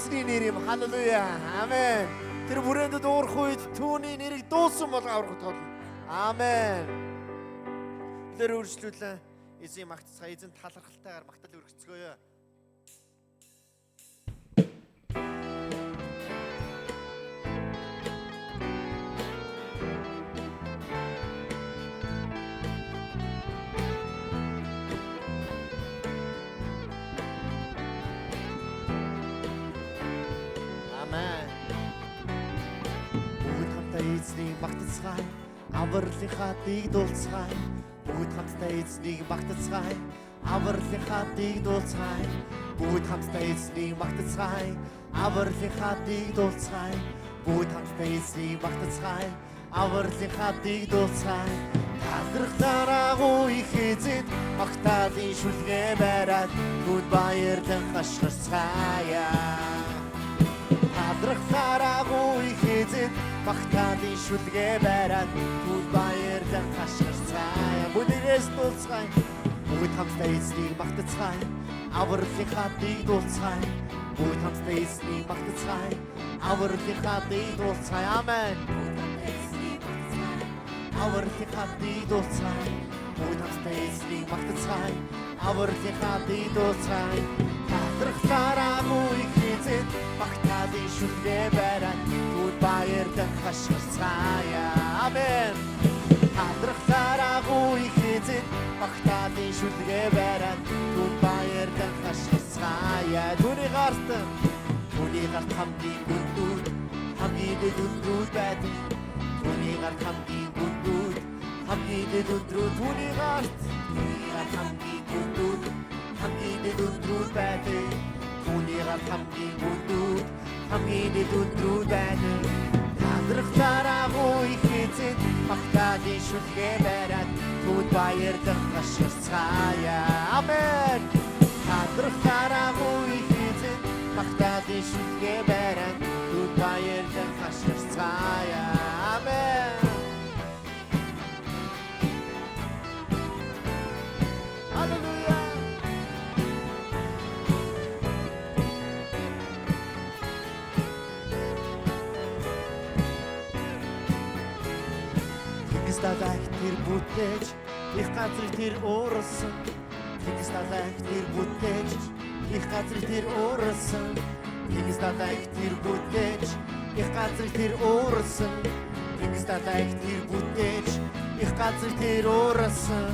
эзний нэр юм. Халелуя. Амен. Тэр хүрээнд дуурах үед түүний нэрийг дуусан бол аврах тул. Амен. Тэр үржлүүлэн эзэн магтцгаа эзэн талархалтайгаар магтал өргөцгөөё. Эзнийг магтацгаая, авралынхаа дэг дуулцгаая. Бүгд хамтдаа эзнийг магтацгаая, авралынхаа дэг дуулцгаая. Бүгд хамтдаа эзнийг магтацгаая, авралынхаа дэг дуулцгаая. Бүгд хамтдаа эзнийг магтацгаая, авралынхаа дэг дуулцгаая. Талархлаараагүй их эзэд магтаалын шүлгээ бариад бүгд баярлан хашгирцгаая. Талархлаараагүй их эзэд магтаалын шүлгээ бариад бүгд баярлан хашгирцгаая. Бүгдээс дуулцгаая. Бүгд хамтдаа эзнийг магтацгаая, авралынхаа дэг дуулцгаая. Бүгд хамтдаа эзнийг магтацгаая, авралынхаа дэг дуулцгаая. Амен. Авралынхаа дэг дуулцгаая. Бүгд хамтдаа эзнийг магтацгаая, авралынхаа дэг дуулцгаая. Талархлаараагүй их эзэд магтаалын шүлгээ бариад бүгд баярлан хашгирцгаая. Амен. Талархлаараагүй их эзэд магтаалын шүлгээ бариад бүгд баярлан хашгирцгаая. Түүний гарт хамгийн гүндүүд, хамгийн өндрүүд байдаг. Түүний гарт хамгийн гүндүүд, хамгийн өндрүүд. Түүний гарт хамгийн гүндүүд, хамгийн өндрүүд байдаг. Түүний гарт хамгийн гүндүүд, хамгийн өндрүүд байдаг. Талархлаараагүй их эзэд магтаалын шүлгээ бариад бүгд баярлан хашгирцгаая. Амен. Талархлаараагүй их эзэд магтаалын шүлгээ бариад бүгд баярлан хашгирцгаая. Амен. Халелуя. Далайх тэр бүтээж их газрыг тэр уурсан. Тэгс далайх тэр бүтээж их газрыг тэр уурсан. Тэгс далайх тэр бүтээж их газрыг тэр уурсан. Тэгс далайх тэр бүтээж их газрыг тэр уурсан.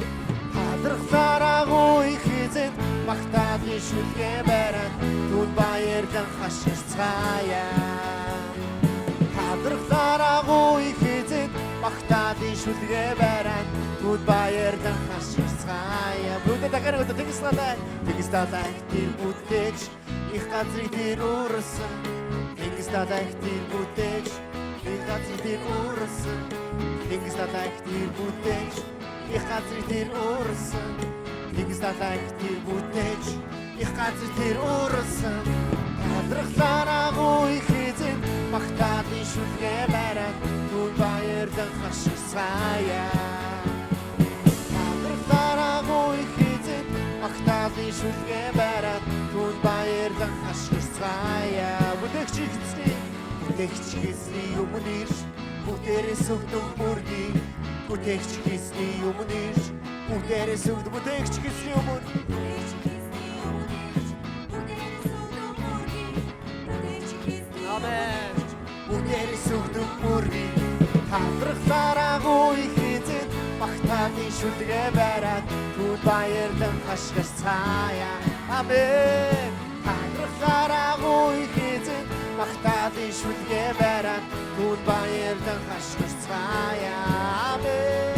Талархлаараагүй их эзэд магтаалын шүлгээ бариад бүгд баярлан хашгирцгаая. Талархлаараагүй их эзэд магтаалын шүлгээ бариад бүгд баярлан хашгирцгаая. Бүгд дахин тэгс далайх тэр бүтээж их газрыг тэр уурсан. Тэгс далайх тэр бүтээж их газрыг тэр уурсан. Тэгс далайх тэр бүтээж их газрыг тэр уурсан. Тэгс далайх тэр бүтээж их газрыг тэр уурсан. Талархлаараагүй их эзэд магтаалын шүлгээ бариад бүгд баярлан хашгирцгаая. Талархлаараагүй их эзэд магтаалын шүлгээ бариад бүгд баярлан хашгирцгаая. Бүтээгч хийсний өмнө ирж бүгдээрээс өгдөг бүргийг. Бүтээгч хийсний өмнө ирж бүгдээрээс өгдөг. Бүтээгч хийсний өмнө Амен. Бүгдээрээс өгдөг бүргийг. Талархлаараагүй их эзэд магтаалын шүлгээ бариад бүгд баярлан хашгирцгаая. Амен. Талархлаараагүй их эзэд магтаалын шүлгээ бариад бүгд баярлан хашгирцгаая. Амен.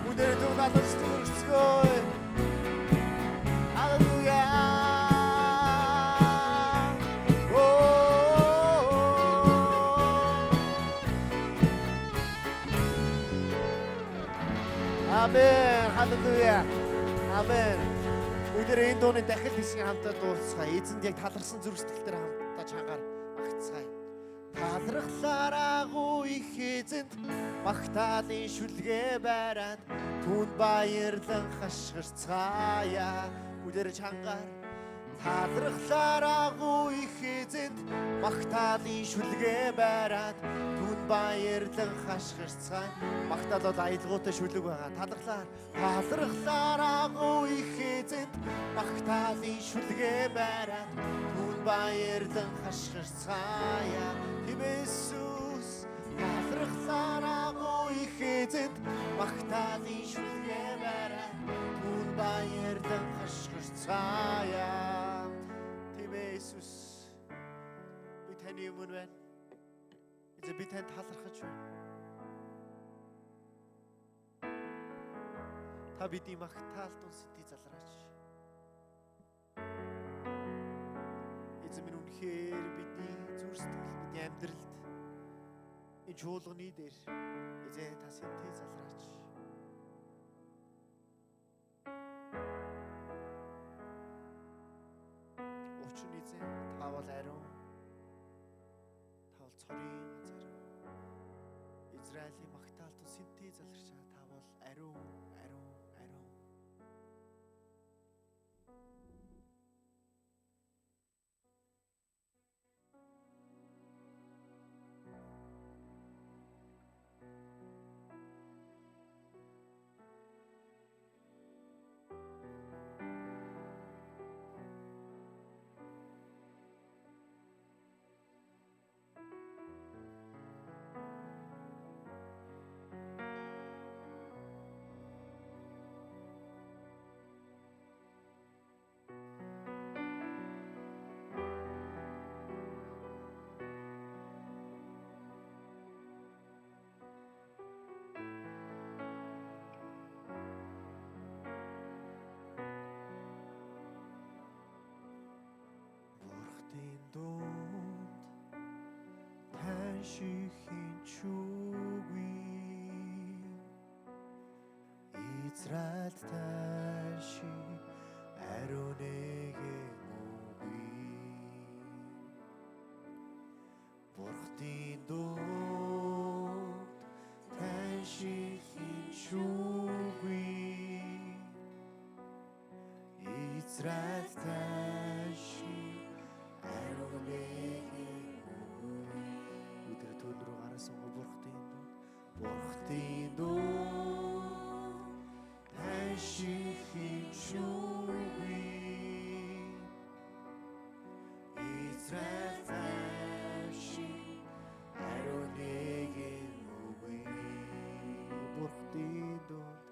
Бүгдээрээ дуулаад өргөцгөөе. Халелуя. Амен. Халелуя. Амен. Бүгдээ энэ дууны дахил хэсгийг хамтдаа дуулцгаая. Эзэнд яг талархсан зүрх сэтгэлээр хамтдаа чангаар магтцгаая. Талархлаараагүй их эзэнд магтаалын шүлгээ бариад түнд баярлан хашгирцгаая. Бүдэр чангаар талархлаар агуу их эзэнд магтаалын шүлгээ байраад түн баярлан хашгирцгаая. Магтаал бол аялгуутай шүлэг байгаа. Талархлаар агуу их эзэнд магтаалын шүлгээ байраад түн баярлан хашгирцгаая. Тэм Иесус талархлаар агуу их эзэнд магтаалын шүлгээ байраад түн баярлан хашгирцгаая. Иесус би таны өмнө байна. Эзэн би танд талархаж байна. Та бидний магтаал тун сэтий залраач. Эзэн минь үнэхээр бидний зүрх сэтгэл, бидний амьдралд энэ чуулганы дээр эзэн та сэтий залраач. Та бол ариун. Та бол цорын газар. Израилийн магтаалт сэнтий заларч байгаа. Та бол ариун. Таншихийн чүгүй Израиль танши ариунэгийн үгүй Бурхтын дууд таншихийн чүгүй Израиль танши ариунэгийн Бурхтын дууд таншихийн чүгүй Израиль танши ариунэгийн үгүй Бурхтын дууд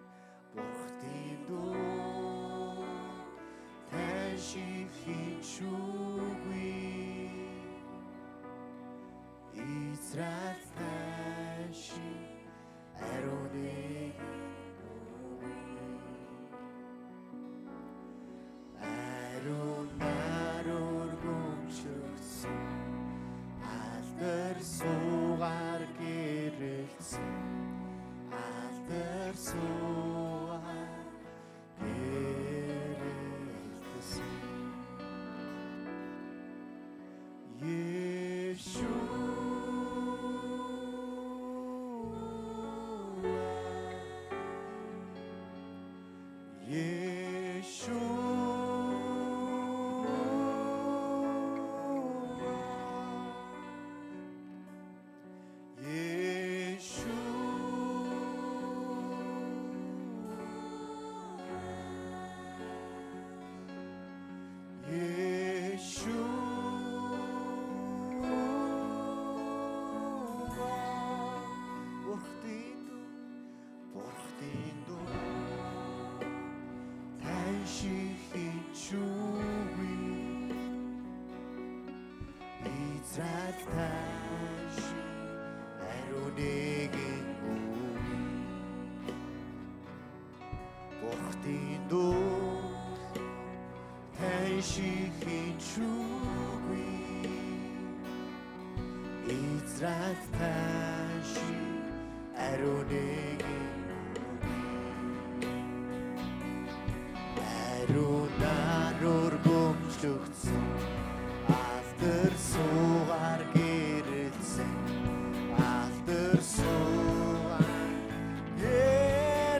таншихийн чүгүй Израиль танши ариунэгийн ариунаар өргөмжлөсөн алдар суугаар гэрэлсэн алдар суугаар гэрэлсэн Израиль танши ариунэгийн үгүй Бурхтын дууд таншихийн чүгүй Израиль танши ариунэгийн ариунаар өргөмжлөгдсөн алдар суугаар гэрэлсэн алдар суугаар гэрэлсэн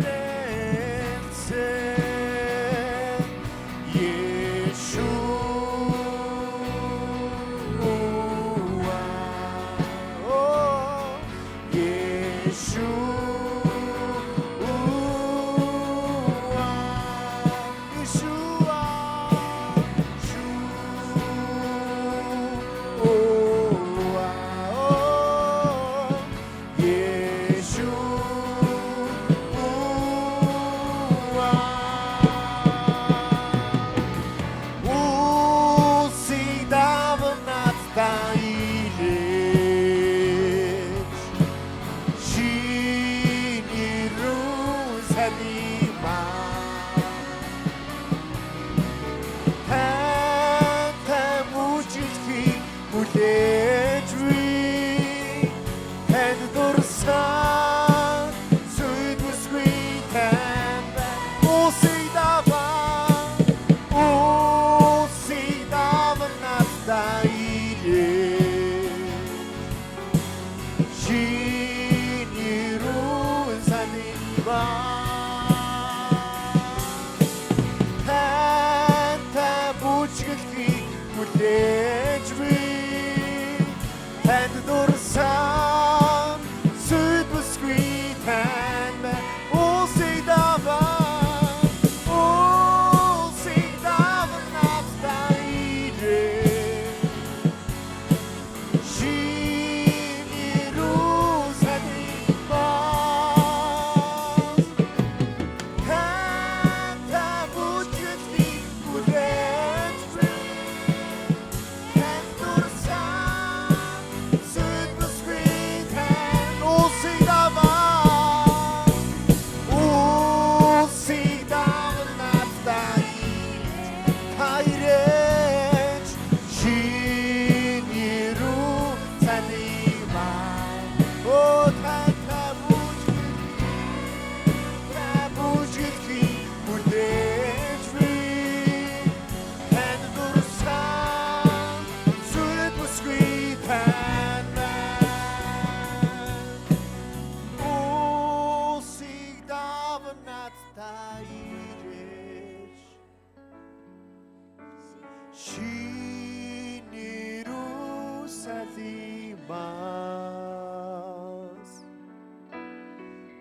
Чин Иерусалимаас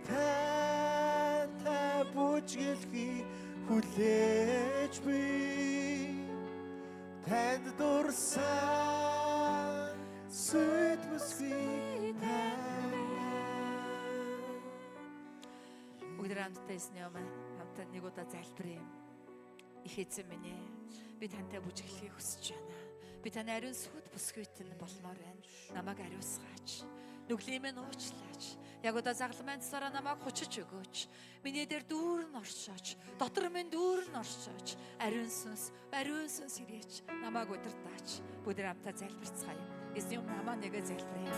тантай бүжгэлхий хүлээж би танд дурсан сүт бүсгүй бүгд хамтдаа эсний юм хамтдаа нэг удаа залбирая. Их эзэн минь ээ, би тантай бүжиглэхийг хүсэж байна. Би таны ариун сүт бүсгүйт нь болмоор байна. Намайг ариусгаач. Нүглийг минь уучлаач. Яг удаа загламын цараа намайг хучиж өгөөч. Миний дээр дүүрэн оршооч. Дотор минь дүүрэн оршооч. Ариун сүнс ирээч. Намайг удирдаач. Бүгд хамтдаа залбирцгаая. Эзний юм намаа нэгэ залбирая.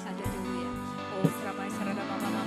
Халелуя. О срамай сарала мама.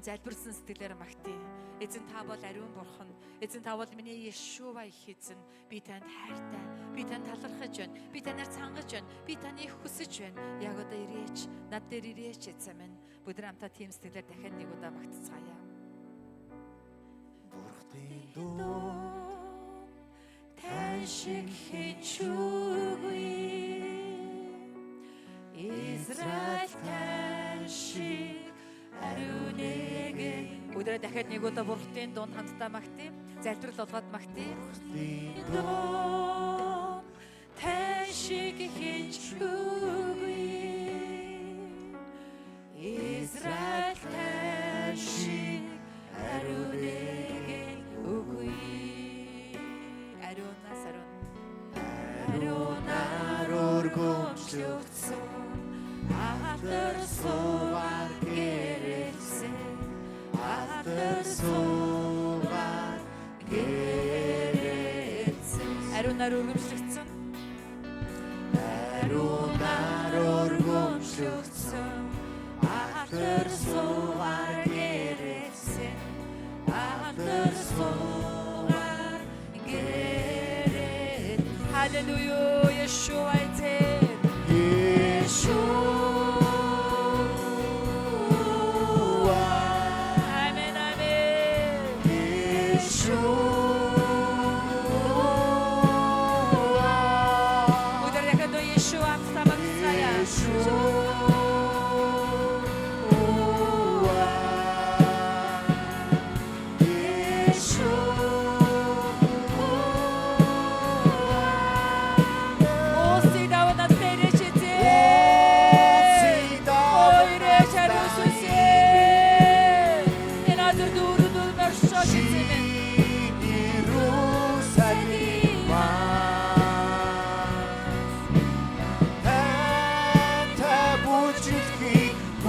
Залбирсан сэтгэлээр магтъя. Эзэн та бол ариун бурхан. Эзэн та бол миний Иешуа их эзэн. Би танд хайртай. Би танд талархаж байна. Би танаар цангаж байна. Би таныг хүсэж байна. Яг одоо ирээч. Над дээр ирээч эзэн минь. Бүгд хамтдаа тийм сэтгэлээр дахиад нэг удаа магтцгаая. Бурхны дуу тань шиг хичүүгүй. Израиль тань шиг Өдрөө дахиад нэг удаа бурхтын дунд хамтдаа магтъя. Залбирал болгоод магтъя. Тань шиг хичүүгүй. Израиль тань шиг ариуныг үгүй. Ариунаар өргөмжлөгдсөн Атар суугаар гэрэлсэн Атар суугаар гэрэлсэн Ариунаар өргөмжлөгдсөн Ариунаар өргөмжлөгдсөн Атар суугаар гэрэлсэн Атар суугаар гэрэлсэн Халелуя Иешуа эзэн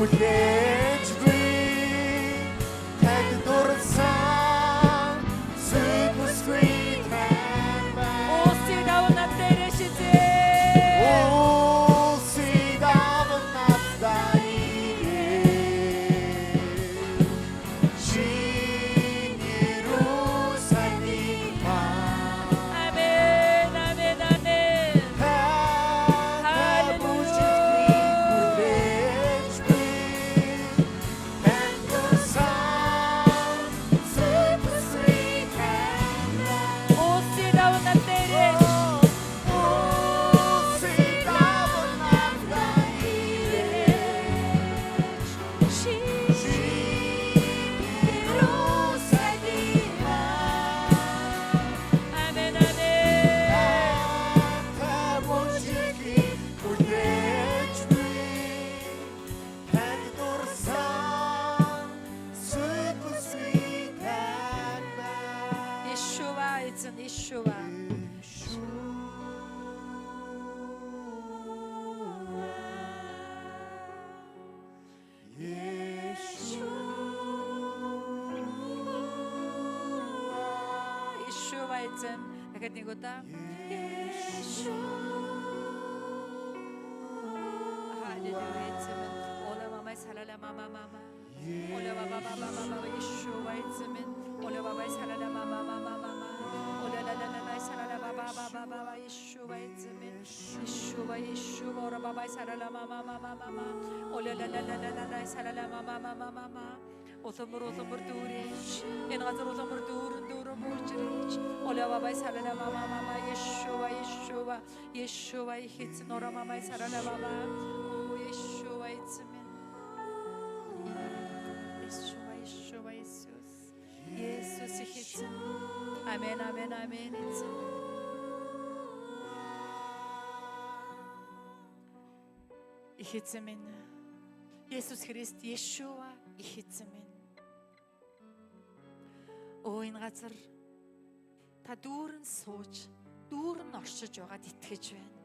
хүлээж буй танд дурсан сүт бүсгүй тань байна. Улсын давуу надтай шизээ. Улсын давуу надтай шинэ Иерусалим маань. Амен, амен, амен. Улсын давуу надтай амен, Yeshua эзэн Yeshua. Yeshua эзэн. Дахиад нэг удаа. Халелуя эзэн. Ола мамай салала мама мама. Ола баба баба баба Yeshua эзэн. Ола баба салала мама мама мама. Ола ла ла ла салала баба баба баба Yeshua эзэн. Yeshua Yeshua ола баба салала мама мама мама. Ола ла ла ла ла салала мама мама мама. Улмөр дүүрэж энэ газар улмөр дүүрэн мөржрэж оля бабай салала мама мама Yeshua Yeshua Yeshua ихэц нора мамай салала баба о Yeshua эзэн Yeshua Yeshua Иесус Иесус ихэц амен амен амен эзэн ихэц минь Иесус Христ Yeshua ихэц минь Оо энэ газар та дүүрэн сууж, дүүрэн оршиж байгаад итгэж байна.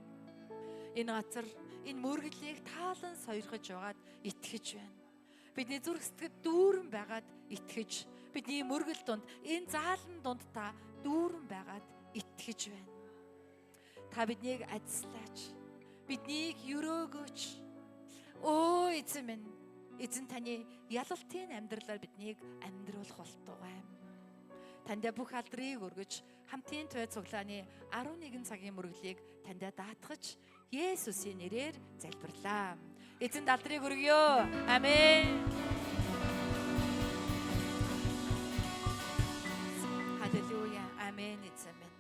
Энэ газар энэ мөргөлийг таалан сойрхож байгаад итгэж байна. Бидний зүрх сэтгэл дүүрэн байгаад итгэж, бидний мөргөл донд энэ заалан донд та дүүрэн байгаад итгэж байна. Та биднийг ажиллаач. Биднийг өрөөгөөч. Оо эзэн минь, эзэн таны ялалтын амьдралаар биднийг амьдруулах болтугай. Тандаа бүх алдрыг өргөж хамтын туй цуглааны 11 цагийн мөргөлийг тандаа даатгаж Есүсийн нэрээр залбирлаа. Эзэнд алдрыг өргөё. Амен. Халелуя. Амен эзэн минь.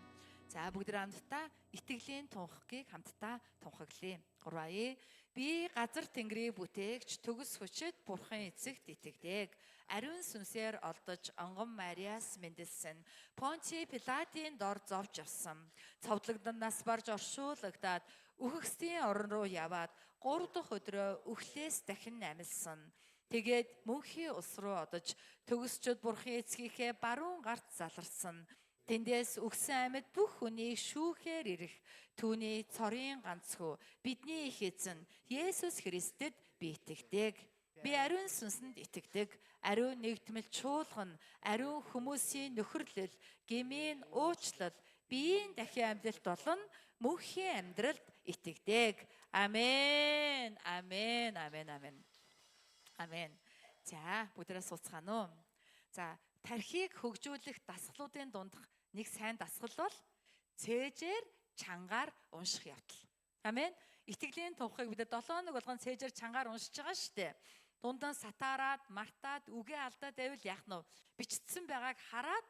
За бүгд хамтдаа итгэлийн тунхагийг хамтдаа тунхаглая. 3 Би газар тэнгэрийг бүтээгч төгс хүчит бурхан эцэгт итгэдэг. Ариун сүнсээр олдож онгон Мариас мэндэлсэн. Понти Пилатын дор зовж явсан. Цовдлогдсон нас барж оршуулгадаад үхэгсдийн орон руу яваад 3 дахь өдрөө үхлээс дахин амилсан. Тэгээд мөнхийн ус руу одож төгсчд бурхан эцгийнхээ баруун гарт заларсан. Тэндээс өгсөн амьд бүх хүнийг шүүхээр ирэх түүний цорын ганцхүү бидний их эзэн Есүс Христэд би итгэдэг. Би ариун сүнсэнд итгэдэг. Ариун нэгдмэл чуулган, ариун хүмүүсийн нөхөрлөл, гэмийн уучлал, биеийн дахин амьдлалт болон мөнхийн амьдралд итгэдэг. Амен. Амен. Амен. Амен. Амен. За, бүгдээрээ сууцгаана уу? За, тархийг хөгжүүлэх дасгалуудын дундх нэг сайн дасгал бол цээжээр чангаар унших явдал. Амен. Итгэлийн тунхагийг бид 7 хоног болгон цээжээр чангаар уншиж байгаа шүү дээ. Дундан сатаарад, мартаад, үгээ алдаад байвал яах нь вэ? Бичсэн байгааг хараад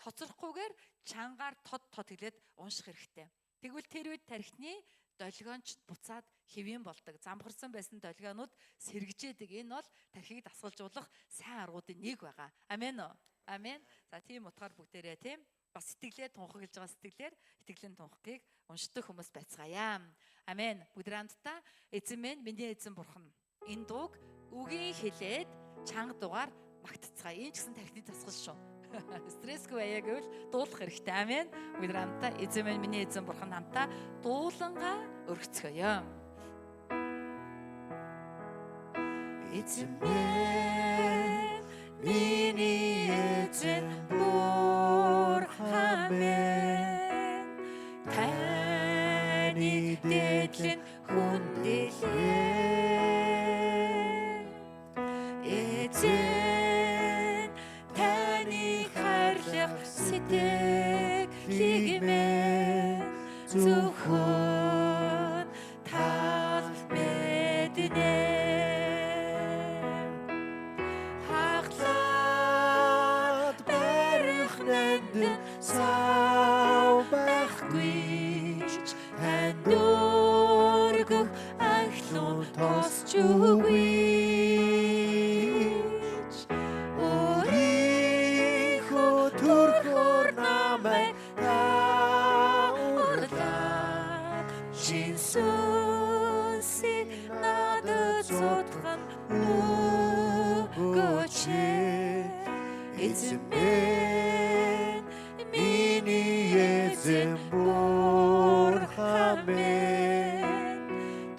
хоцрохгүйгээр чангаар тод хэлээд унших хэрэгтэй. Тэгвэл тэр үед тархины долгионч буцаад хэвэн болдог. Замхарсан байсан долгионууд сэргэжээдэг. Энэ бол тархийг дасгалжуулах сайн аргуудын нэг байгаа. Амен уу? Амен. За тийм утгаар бүгдээрээ тийм бас сэтгэлээ тунхаглаж байгаа сэтгэлээр итгэлийн тунхагийг уншдаг хүмүүс байцгаая. Амен. Бүгд хамтдаа эзэн минь, миний эзэн бурхан. Энэ дууг үгийн хэлээд чанга дугаар магтцгаая. Энэ ч гэсэн тархины дасгал шүү. Стрессгүй байя гэвэл дуулах хэрэгтэй. Амен. Бүгд хамтдаа эзэн минь, миний эзэн бурхан хамтдаа дуулангаа өргөцгөөё. эзэн минь миний эзэн бурхан минь таны дэдлэн хүндлээ эзэн таны хайрлах сэтгэлийг минь зөвхөн тал мэднэ хаглаад барих нандин сав байхгүй танд өргөх ахлуу тосч үгүй өөрийнхөө төрхөөр намайг таарлаад шин сүнсийг надад зодхон өгөөч эзэн минь миний эзэн бурхан минь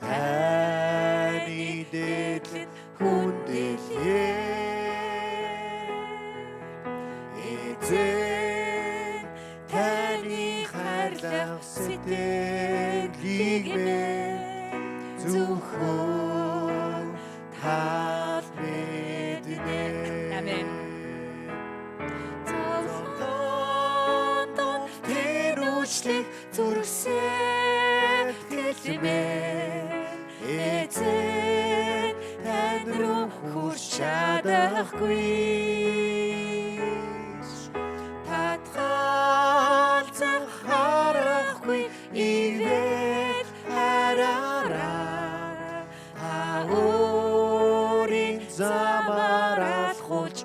таны дэдлэн хүндлээ эзэн таны хайрлах сэтгэлийг минь зөвхөн тал мэднэ амен зовлондон тэр үчлэг зүрхсэт хэлмээ эзэн тань руу хүрч чадахгүй татгалзах харахгүй ивэл хараараа өөрийн замаар алхууч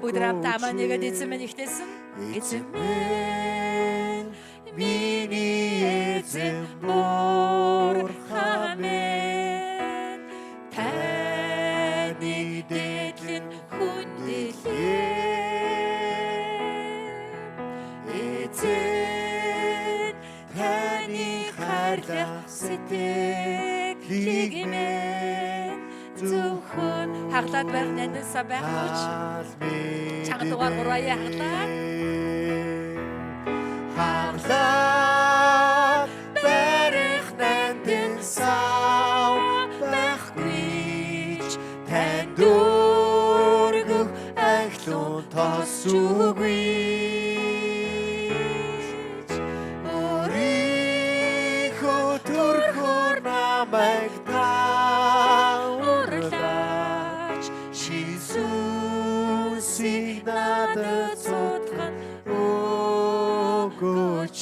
Өдрам таманыг эзэн минь ихтэйсэн эзэн минь миний эзэн бурхан минь таны дэдлэн хүндлээ эзэн таны хайрлах сэтгэлийг минь зөвхөн хаглаад байх нандинсаа байхгүй чанга дугаар гурвая хаглаад барих нандинсаа байхгүй танд өргөх ахлуу тосч үгүй өөрийнхөө төрхөөр намайг таарлаач шин сүнсийг надад зодхон өгөөч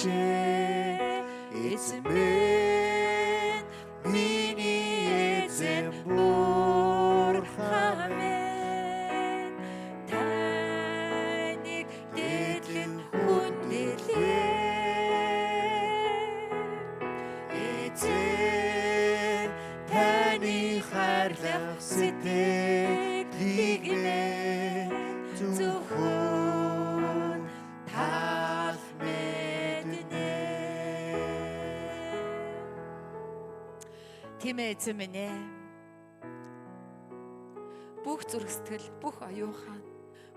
эзэн минь миний эзэн бурхан минь таныг дэдлэн хүндлээ эзэн таны хайрлах сэтгэлийг минь зөвхөн тал мэднэ тийм эзэн минь ээ бүх зүрх сэтгэл бүх оюухан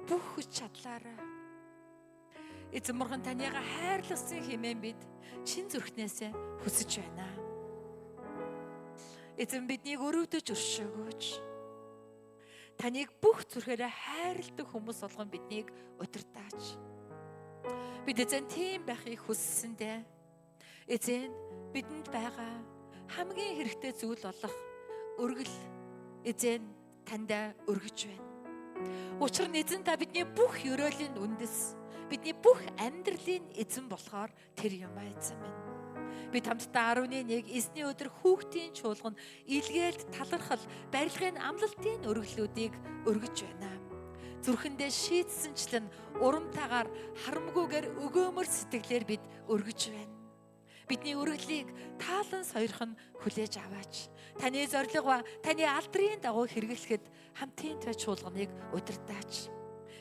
бүх хүч чадлаараа эзэн мурхан таньяга хайрласан хэмээн бид чин зүрхнээсээ хүсэж байна эзэн биднийг өрөвдөж өршөөгөөч таныг бүх зүрхээрээ хайрладаг хүмүүс болгон биднийг удирдаач бид эзэн тийм байхыг хүссэндээ эзэн бидэнд байгаа хамгийн хэрэгтэй зүйл болох өргөл эзэн тандаа өргөж байна. Учир нь эзэн та бидний бүх ёроолын үндэс, бидний бүх амьдралын эзэн болохоор тэр юм а эзэн минь. Бид хамтдаа 11 эзний өдөр хүүхдийн чуулганд илгээлт талархал барилгын амлалтын өргөлүүдийг өргөж байна. Зүрхэндээ шийтсэнчлэн урамтайгаар харамгүйгээр өгөөмөр сэтгэлээр бид өргөж байна. Бидний өргөлийг таалан сойрхон хүлээж аваач. Таны зориг ба таны алдрын дагуу хэрэглэхэд хамтын той чуулганыг удирдаач.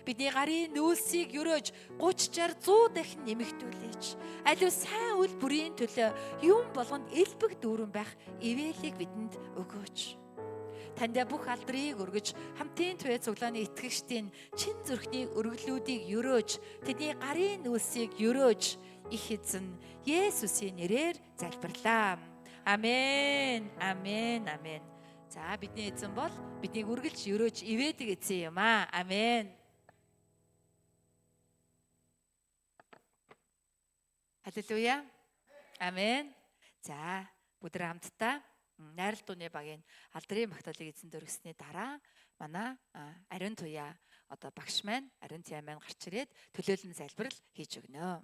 Бидний гарын нөөцийг өрөөж 30, 60, 100 дахин нэмэгдүүлээч. Аливаа сайн үйл бүрийн төлөө юм болгонд элбэг дүүрэн байх ивэлийг бидэнд өгөөч. Танд бүх алдрыг өргөж, хамтын туяа цуглааны итгэгчдийн чин зүрхний өргөлүүдийг өрөөж, тэдний гарын нүсийг өрөөж, их эзэн Есүсийн нэрээр залбирлаа. Амен. Амен. Амен. За бидний эзэн бол биднийг үргэлж өрөөж ивэдэг эзэн юм аа. Амен. Халелуя. Амен. За бүгд хамтдаа найрал дууны багийн алдрын магтаалыг эзэнд өргөсний дараа манай ариун туяа одоо багш маань ариун туяа маань гарч ирээд төлөөлөн залбирал хийж өгнө.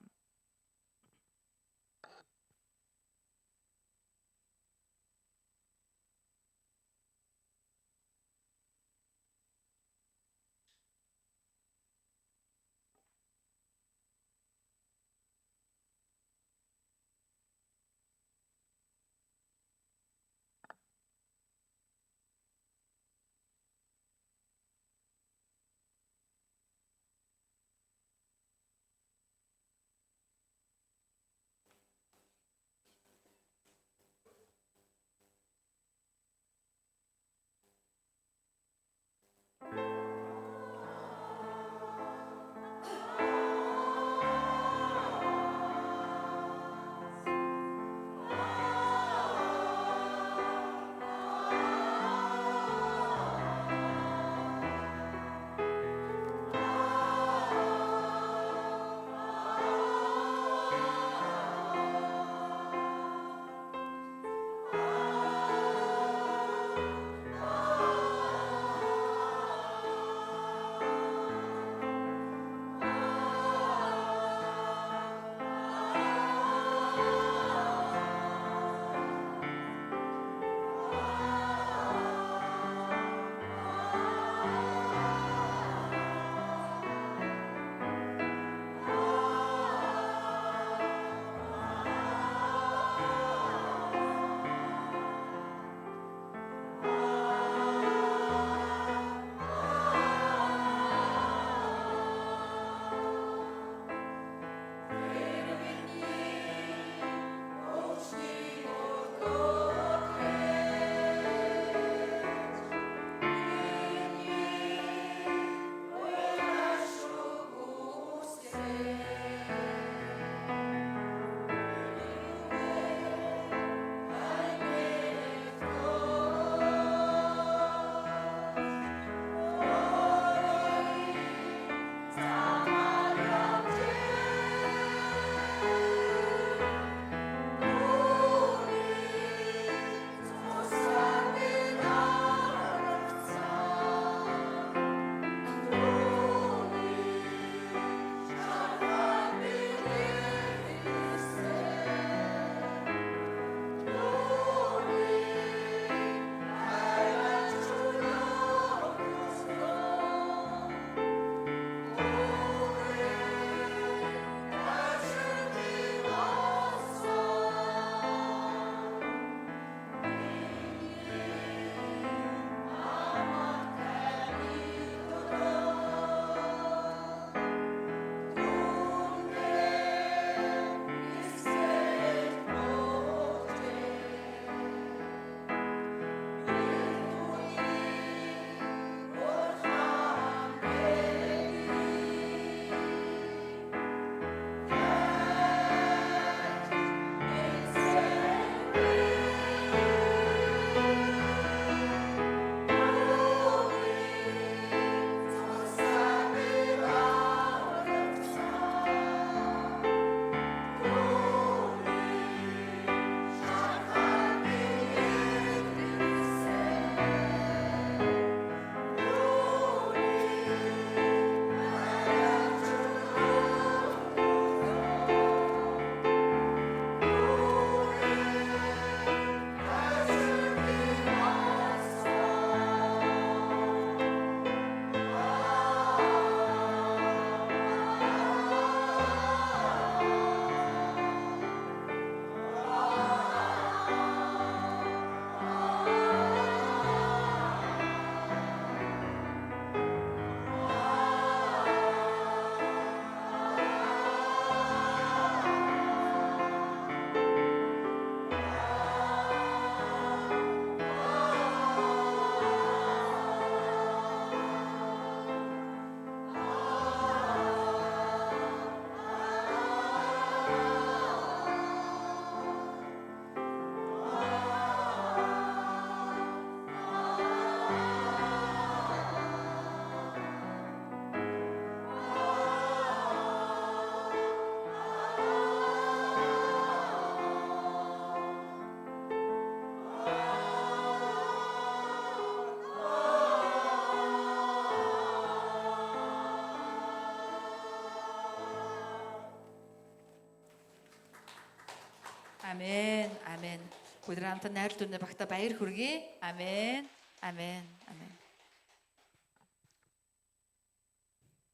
Амен. Амен. Бүгд хамтдаа найр дүрнээ багтаа баяр хүргэе. Амен. Амен. Амен.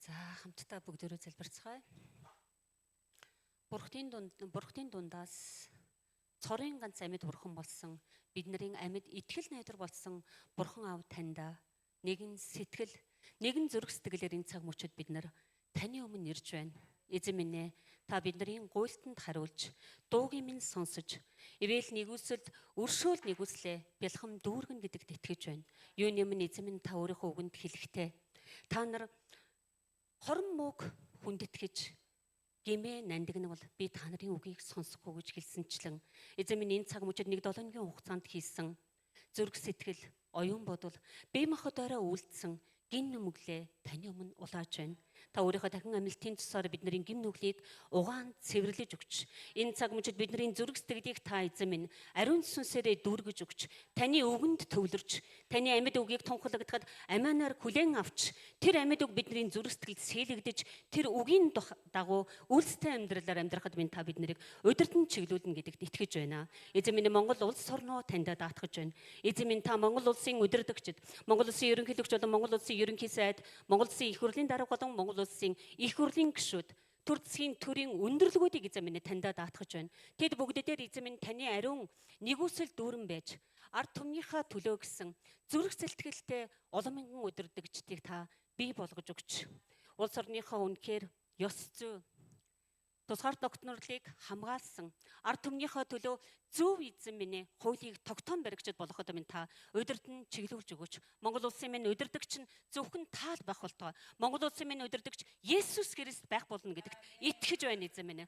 За хамтдаа бүгдээрээ залбирцгаая. Бурхтын дундаас цорын ганц амьд бурхан болсон бидний амьд итгэл найдар болсон бурхан аав таньда нэгэн сэтгэл нэгэн зүрх сэтгэлээр энэ цаг мөчид бид нар таны өмнө ирж байна. Эзэн минь ээ, та бидний гуйлтанд хариулж дуугийн минь сонсож ивэл нэгүсэлд өршөөл нэгүслээ бэлхэм дүүргэн гэдэгт итгэж байна. Юу нэмэн эзэн минь та өөрийнхөө үгэнд хэлэхдээ та нар хорон мууг хүндэтгэж гэмээ нандинах бол би та нарын үгийг сонсохгүй гэж хэлсэнчлэн эзэн минь энэ цаг мөчид 1-7 өдрийн хугацаанд хийсэн зүрх сэтгэл оюун бодол бие махбодороо үйлдсэн гин нүмглээ таны өмнө улааж байна. Та өөрийнхөө дахин амилтын тусаар бидний гин нүглийг угаан цэвэрлэж өгч энэ цаг мөчид бидний зүрх сэтгэлийг та эзэн минь ариун сүнсээрээ дүүргэж өгч таны үгэнд төвлөрч таны амьд үгийг тунхаглагдахад амианаар хүлээн авч тэр амьд үг бидний зүрх сэтгэлд сэлэгдэж тэр үгийн дагуу үйлстэй амьдралаар амьдрахад минь та биднийг удирдан чиглүүлнэ гэдэгт итгэж байна. Эзэн минь Монгол улс орноо таньда даатгаж байна. Эзэн минь та Монгол улсын удирдагчид, Монгол улсын ерөнхийлөгч болон Монгол улсын ерөнхий сайд, Монгол улсын их хурлын дарга болон Монгол улсын их хурлын гишүүд төр засгийн төрийн өндөрлгүүдийг эзэн минь таньда даатгаж байна. Тэд бүгдээр эзэн минь таны ариун нэгүсэл дүүрэн байж ард түмнийхээ төлөө гэсэн зүрх сэтгэлтэй олон мянган удирдагчдыг та бий болгож өгч улс орныхоо үнэхээр ёс зүй тусгаар тогтнорлыг хамгаалсан ард түмнийхээ төлөө зөв эзэн минь хуулийг тогтоон баригчид болоход минь та удирдан чиглүүлж өгөөч. Монгол улсын минь удирдагч нь зөвхөн таал байх болтугай. Монгол улсын минь удирдагч Есүс Христ байх болно гэдэгт итгэж байна эзэн минь.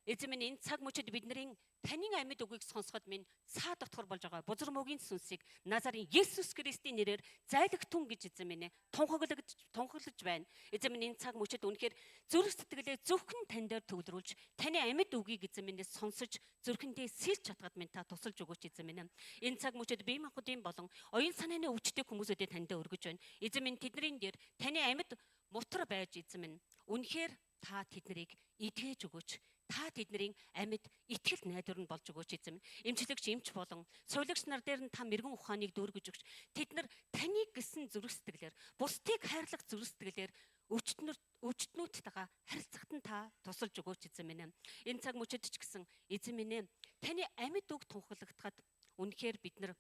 Эзэн минь энэ цаг мөчид бидний таны амьд үгийг сонсоход минь цаа дотгор болж байгаа бузар мөгийн сүнсийг Назарын Есүс Христийн нэрээр зайлагтун гэж эзэн минь тунхаглаж байна. Эзэн минь энэ цаг мөчид үнэхээр зүрх сэтгэлээ зөвхөн тань дээр төвлөрүүлж таны амьд үгийг эзэн минь сонсож зүрхэндээ сэлж чадгаад минь та тусалж өгөөч эзэн минь. Энэ цаг мөчид бие махбодын болон оюун санааны өвчтөе хүмүүсүүдэд таньда өргөж байна. Эзэн минь тэдний дээр таны амьд мутар байж эзэн минь үнэхээр та тэднийг эдгэж өгөөч. Та тэдний амьд итгэл найдвар нь болж өгөөч эзэн минь. Эмчлэгч эмч болон сувилагч нар дээр нь та мэрэгэн ухааныг дүүргэж өгч тэд нар таныг гэсэн зүрх сэтгэлээр бусдыг хайрлах зүрх сэтгэлээр өвчтнүүдтэйгээ харилцахад нь та тусалж өгөөч эзэн минь. Энэ цаг мөчид ч гэсэн эзэн минь таны амьд үг тунхаглагдахад үнэхээр бид нар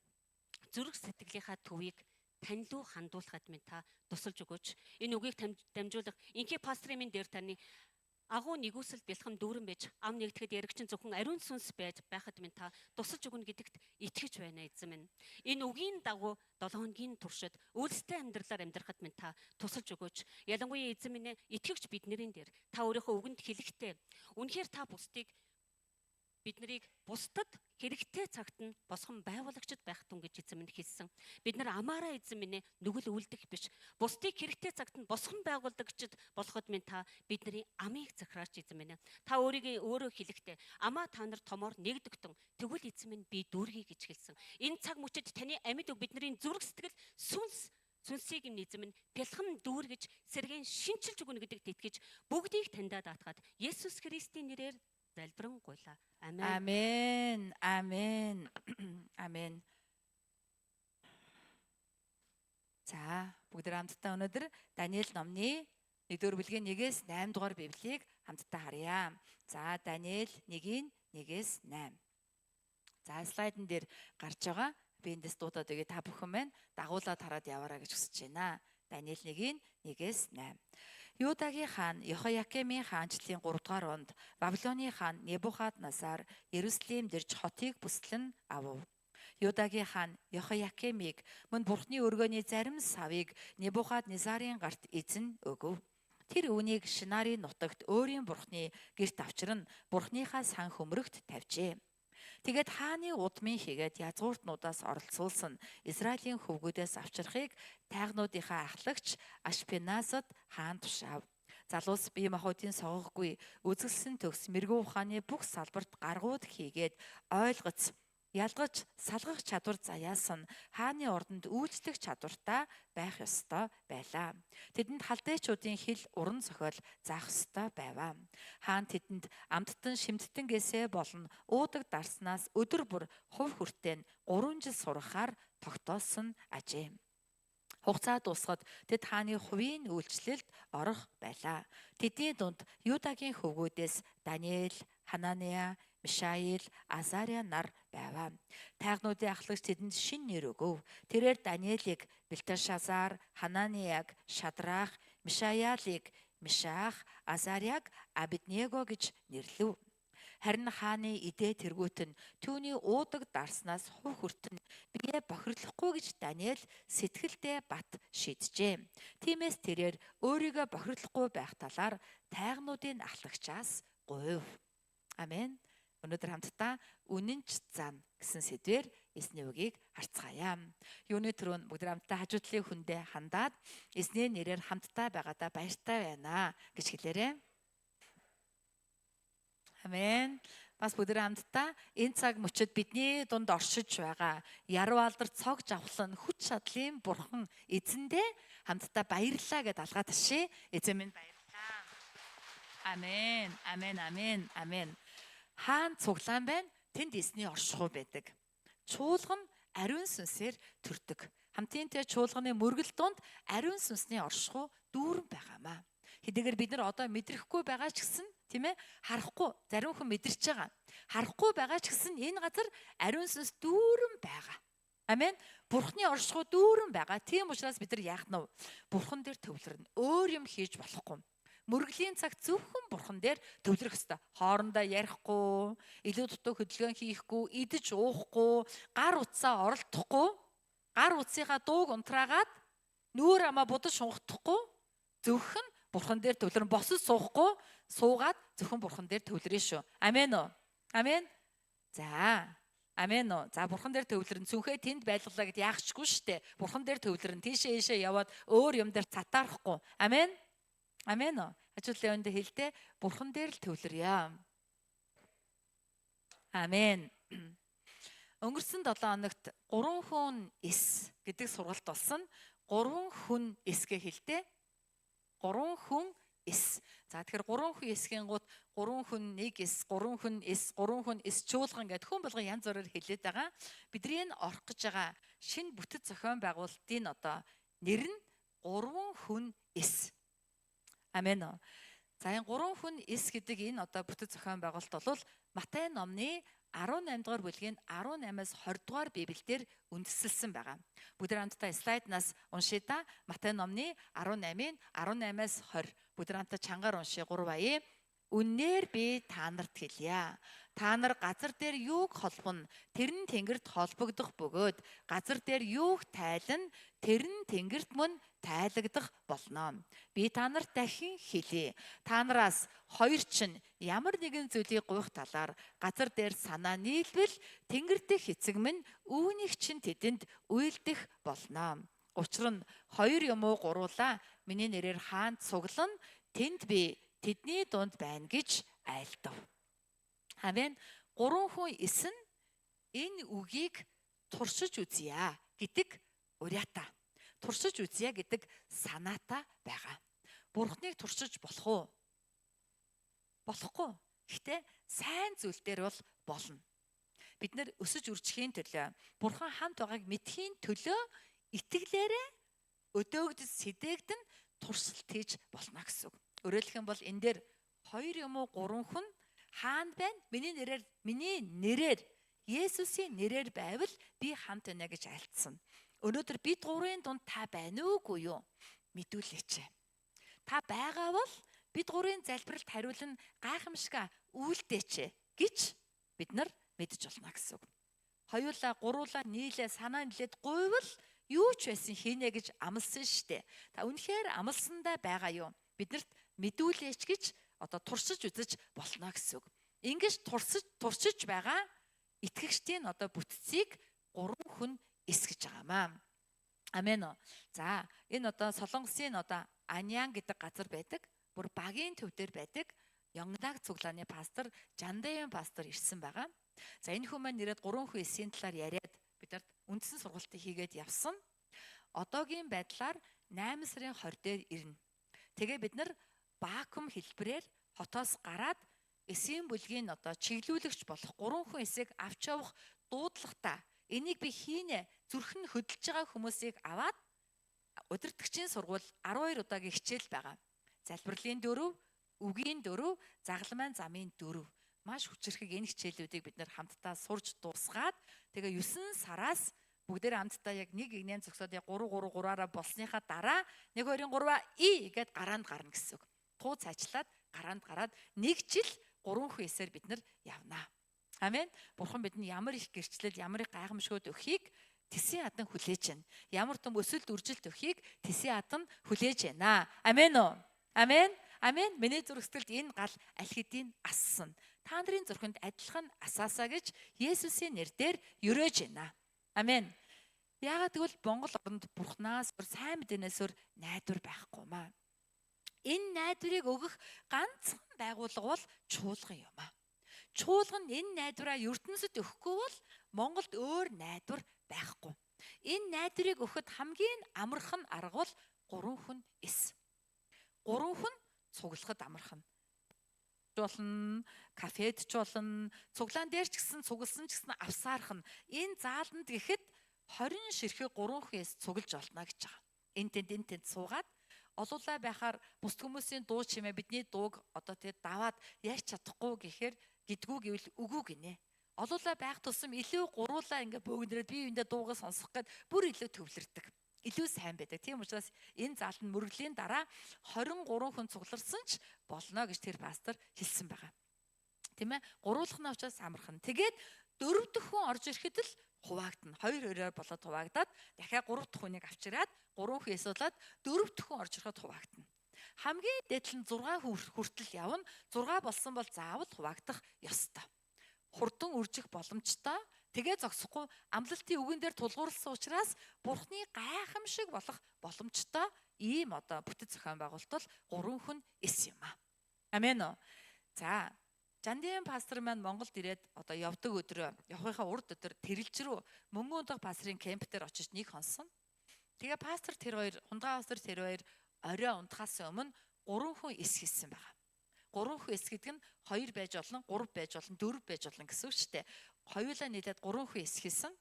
зүрх сэтгэлийнхаа төвийг тань руу хандуулахад минь та тусалж өгөөч. Энэ үгийг дамжуулах инхи пастрын минь дээр таны агуу нэгүсэл бэлхэм дүүрэн байж ам нэгдэхэд яригчин зөвхөн ариун сүнс байж байхад минь та тусалж өгнө гэдэгт итгэж байна эзэн минь. Энэ үгийн дагуу 7 хоногийн туршид үйлстэй амьдралаар амьдрахад минь та тусалж өгөөч. Ялангуяа эзэн минь итгэгч биднэрийн дээр та өөрийнхөө үгэнд хэлэхдээ үнэхээр та бусдыг биднийг бусдад хэрэгтэй цагт нь босгон байгуулагчд байх тун гэж эзэн минь хэлсэн. Бид нар амаараа эзэн минь нүгэл үлдэх биш. Бусдыг хэрэгтэй цагт нь босгон байгуулагчд болоход минь та бидний амийг захираач эзэн минь. Та өөрөө хэлэхдээ амаа та нар томоор нэгдэгтэн тэгвэл эзэн минь би дүүргий гэж хэлсэн. Энэ цаг мөчид таны амьд үг бидний зүрх сэтгэл сүнсийг эзэн минь бэлхэм дүүргэж сэргээн шинчилж өгнө гэдэгт итгэж бүгдийг таньда даатгаад Есүс Христийн нэрээр залбирanгуйлаа. Амен. Амен. Амен. Амен. За, бүгд хамтдаа өнөөдөр Даниэл номны 1-р бүлгийн 1-ээс 8 дугаар Библийг хамтдаа харъя. За, Даниэл 1-1-ээс 8. За, слайдн дээр гарч байгаа. Би эндээс дуудаад өгье та бүхэн маань дагуулад хараад яваарай гэж хүсэж байна. Даниэл 1-1-ээс 8. Юдагийн хаан Йохоякимийн хаанчлалын 3 дугаар онд Бабилоны хаан Небухаднасар Иерусалим дэрж хотыг бүслэн авав. Юдагийн хаан Йохоякимыг мөн Бурхны өргөөний зарим савыг Небухаднесарын гарт эзэн өгөв. Тэр үүнийг Шинарын нутагт өөрийн Бурхны гэрт авчран Бурхныхаа сан хөмрөгт тавьжээ. Тэгээд хааны удмын хийгээд язгууртнуудаас оролцуулсан Израилийн хөвгүүдээс авчрахыг тайгнуудынхаа ахлагч Ашпеназад хаан тушаав. Залуус бие махбодын согоггүй үзэсгэлэн төгс мэрэгүү ухааны бүх салбарт гаргууд хийгээд ойлгоц ялгаж салгах чадвар заяас нь хааны ордонд үйлчлэх чадвартай байх ёстой байлаа. Тэдэнд халдайчуудын хил уран зохиол заах ёстой байваа. Хаан тэдэнд амттан шимттэнгээсээ болон уудаг дарснаас өдөр бүр хувь хүртээн 3 жил сургахаар тогтоосон ажээ. Хугацаа дуусахад тэд хааны хувийн үйлчлэлд орох байлаа. Тэдний дунд Юдагийн хөвгүүдээс Даниэл, Ханания, Мишаил, Азария нар байваа. Тайгнуудын ахлагч тэдэнд шин нэр өгөв. Тэрээр Даниэлийг Белтешазар, Хананияг Шадрах, Мишаялыг Мишах, Азарияг Абеднего гэж нэрлэв. Харин хааны идэ тэргүүт нь түүний уудаг дарснаас хувь хүртэн бие бохирлохгүй гэж Даниэл сэтгэлдээ бат шийджээ. Тиймээс тэрээр өөрийгөө бохирлохгүй байх талаар тайгнуудын ахлагчаас гуйв. Амен. Өнөөдөр хамтдаа үнэнч зан гэсэн сэдвээр эзний үгийг харцгаая. Юуны түрүүн бүгд хамтдаа хажуу талын хүндээ хандаад эзний нэрээр хамтдаа байгаадаа баяртай байна гэж хэлээрэй. Амен. Бас бүгд хамтдаа энэ цаг мөчид бидний дунд оршиж байгаа яруу алдар цог жавхлан хүч чадлын бурхан эзэндээ хамтдаа баярлаа гэдээ алгаад таши. Эзэн минь баярлаа. Амен. Амен. Амен. Амен. Хаан цуглаан байна. Тэнд эзний оршихуй байдаг. Чуулган ариун сүнсээр төрдөг. Хамтын тэ чуулганы мөргөл донд ариун сүнсний оршихуй дүүрэн байгаамаа. Хэдийгээр бид нар одоо мэдрэхгүй байгаа ч гэсэн тийм ээ харахгүй зарим хүн мэдэрч байгаа. Харахгүй байгаа ч гэсэн энэ газар ариун сүнс дүүрэн байгаа. Амен. Бурхны оршихуй дүүрэн байгаа. Тийм учраас бид нар яах нь вэ? Бурхан дээр төвлөрнө. Өөр юм хийж болохгүй. Мөргөлийн цаг зөвхөн бурхан дээр төвлөрөх ёстой. Хоорондоо ярихгүй, илүү дутуу хөдөлгөөн хийхгүй, идэж уухгүй, гар утсаа оролдохгүй, гар утсынхаа дууг унтраагаад нүүр амаа будаж шунгахгүй, зөвхөн бурхан дээр төвлөрөн босож суухгүй, суугаад зөвхөн бурхан дээр төвлөрнө шүү. Амен уу? Амен. За. Амен уу? За бурхан дээр төвлөрөн зүнхээ тэнд байлгалаа гэд яахчгүй штэ. Бурхан дээр төвлөрөн тийшээ ийшээ яваад өөр юм дээр цатаарахгүй. Амен. Амен уу? Хажуудлын өндө хэлдэ бурхан дээр л төвлөрье. Амен. Өнгөрсөн 7 хоногт 3 хүн эс гэдэг сургалт болсон. 3 хүн эсгээ хэлдэ. 3 хүн эс. За тэгэхээр 3 хүн эсгийн гут 3 хүн нэг эс, 3 хүн эс, 3 хүн эс чуулган гэдэг хүн болгон янз бүрээр хэлээд байгаа. Бидний орох гэж байгаа шинэ бүтэц зохион байгуулалтын одоо нэр нь 3 хүн эс. Амен. За энэ 3 хүн эс гэдэг энэ одоо бүтэц зохион байгуулалт бол Матай номны 18 дугаар бүлгийн 18-аас 20 дугаар Библиэлд үндэслэлсэн байгаа. Бүгд хамтдаа слайднаас уншъя та. Матай номны 18-ийн 18-аас 20. Бүгд хамтдаа чангаар уншъя 3 баяа. Үннээр би та нарт хэлье. Та нар газар дээр юуг холбоно, тэр нь тэнгэрт холбогдох бөгөөд газар дээр юуг тайлна, тэр нь тэнгэрт мөн тайлагдах болно. Би та нарт дахин хэлье. Та нараас хоёр чинь ямар нэгэн зүйлийг гуйх талаар газар дээр санаа нийлбэл тэнгэр дэх эцэг минь үүнийг чинь тэдэнд үйлдэх болно. Учир нь хоёр юм уу гуруулаа миний нэрээр хаанд цуглан тэнд би тэдний дунд байна гэж айлдав. Амен. 3 хүн эс нь энэ үгийг туршиж үзье гэдэг уриатаа. Туршиж үзье гэдэг санаатай байгаа. Бурхныг туршиж болох уу? Болохгүй. Гэхдээ сайн зүйл дээр бол болно. Бид нэр өсөж үржихийн төлөө, Бурхан хамт байгааг мэдхийн төлөө итгэлээрээ өдөөгдөж сэдээгдэн туршилт хийж болно гэсэн үг. Өөрөөр хэлэх юм бол энэ дээр 2 юм уу 3 хүн хаанд байна? Миний нэрээр Есүсийн нэрээр байвал би хамт байна гэж альцсан. Өнөөдөр бид 3-ын дунд та байна уугүй юу? Мэдүүлээч. Та байгаа бол бид 3-ын залбиралд хариулна гайхамшиг үйлдээч гэж бид нар мэдж болно гэсэн үг. Хоёулаа гуруулаа нийлээ санаа нийлээд гуйвал юу ч байсан хийнэ гэж амласан штэ. Та үнэхээр амлсандаа байгаа юу? Биднэрт мэдүүлээч гэж одоо туршиж үзэж болно гэсэн үг. Ингэж туршиж байгаа итгэгчдийн одоо бүтцийг 3 хүн эс гэж байгаамаа. Амен. За энэ одоо Солонгосын одоо Анян гэдэг газар байдаг. Бүр багийн төв дээр байдаг. Ёнгнаг цуглааны пастор, Жандаyan пастор ирсэн байгаа. За энэ хүн маань ирээд 3 хүн эсийн талаар яриад биднэрт үндсэн сургалтыг хийгээд явсан. Одоогийн байдлаар 8 сарын 20 дээр ирнэ. Тэгээ бид нар вакуум хэлбэрээр хотоос гараад эсийн бүлгийн чиглүүлэгч болох 3 хүн эсийг авч явах дуудлагатай энийг би хийнэ зүрх нь хөдөлж байгаа хүмүүсийг аваад удирдгчийн сургууль 12 удаагийн хичээл байгаа. Залбирлын 4, үгийн 4, загалмайн замын 4. Маш хүчирхэг энэ хичээлүүдийг бид нэр хамтдаа сурж дуусгаад тэгээ 9 сараас бүгдээр хамтдаа яг нэг игнэн зогсоод 3-3-3-аараа болсныхаа дараа 1-2-3 и гэд гараанд гарна гэсэн үг. Туу цаачлаад гараанд гараад 1 жил 3 хүн эсээр бид нар явнаа. Амен. Бурхан бидэнд ямар их гэрчлэл, ямар их гайхамшгууд өгөхийг Тэсийн адан хүлээж байна. Ямар том өсөлт үржилт өгөхийг Тэсийн адан хүлээж байна. Амен уу? Амен. Амен. Миний зүрх сэтгэлд энэ гал аль хэдийн ассан. Та нарын зүрхэнд адилхан асаасаа гэж Есүсийн нэрээр өрөөж байна. Амен. Яагаад гэвэл Монгол оронд Бурханаас сайн мэдээнээс найдвар байхгүй маа. Энэ найдварыг өгөх ганцхан байгууллага бол чуулган юм аа. Чуулган энэ найдвараа ертөнцид өгөхгүй бол Монголд өөр найдвар байхгүй. Энэ найдварыг өгөхөд хамгийн амархан арга бол 3 хүн эс. 3 хүн цуглахад амархан. Болно, кафед ч болно, цуглаан дээр ч гэсэн цугласан ч гэсэн авсаархан. Энэ зааланд гэхэд 20 ширхэг 3 хүн эс цуглаж олно гэж байгаа. Энд тэнд суугаад олуулаа байхаар бус хүмүүсийн дуу чимээ бидний дууг тэгээд даваад ярьж чадахгүй гэхээр гэдгүү гэвэл үгүй гинэ. Олуулаа байх тусам илүү гуруулаа ингээ бөөгнөрөөд бие биендээ дуугаа сонсох гээд бүр илүү төвлөрдөг. Илүү сайн байдаг. Тийм учраас энэ зааланд мөрөглийн дараа 23 хүн цугларсан ч болно гэж тэр пастор хэлсэн байгаа. Тийм ээ? Гуруулах нь учраас амархан. Тэгээд 4 дахь хүн орж ирэхэд л хуваагдана. 2-2-оор болоод хуваагдаад дахиад 3 дахь хүнийг авчираад 3 хүн эсуулаад 4 дахь хүн орж ирэхэд хуваагдана. Хамгийн дээдл нь 6 хүртэл явна. 6 болсон бол заавал хуваагдах ёстой. Хурдан үржих боломжтой. Тэгээ зогсохгүй амлалтын үгэн дээр тулгуурласан учраас Бурхны гайхамшиг болох боломжтой ийм бүтэц зохион байгуулалт бол 3 хүн эс юм аа. Амен уу. За, Жандиан пастор маань Монголд ирээд явдаг өдрөө явахынхаа урд өдөр Тэрэлж рүү мөнгөн удаа пастрын кемп дээр очиж нэг хонсон. Тэгээ пастор тэр хоёр, хундгаа пастор тэр хоёр орой унтахаас өмнө 3 хүн эс хийсэн байгаа. 3 хүн эс гэдэг нь 2 байж болно, 3 байж болно, 4 байж болно гэсэн үг шүү дээ. Хоёулаа нийлээд 3 хүн эс хийсэн.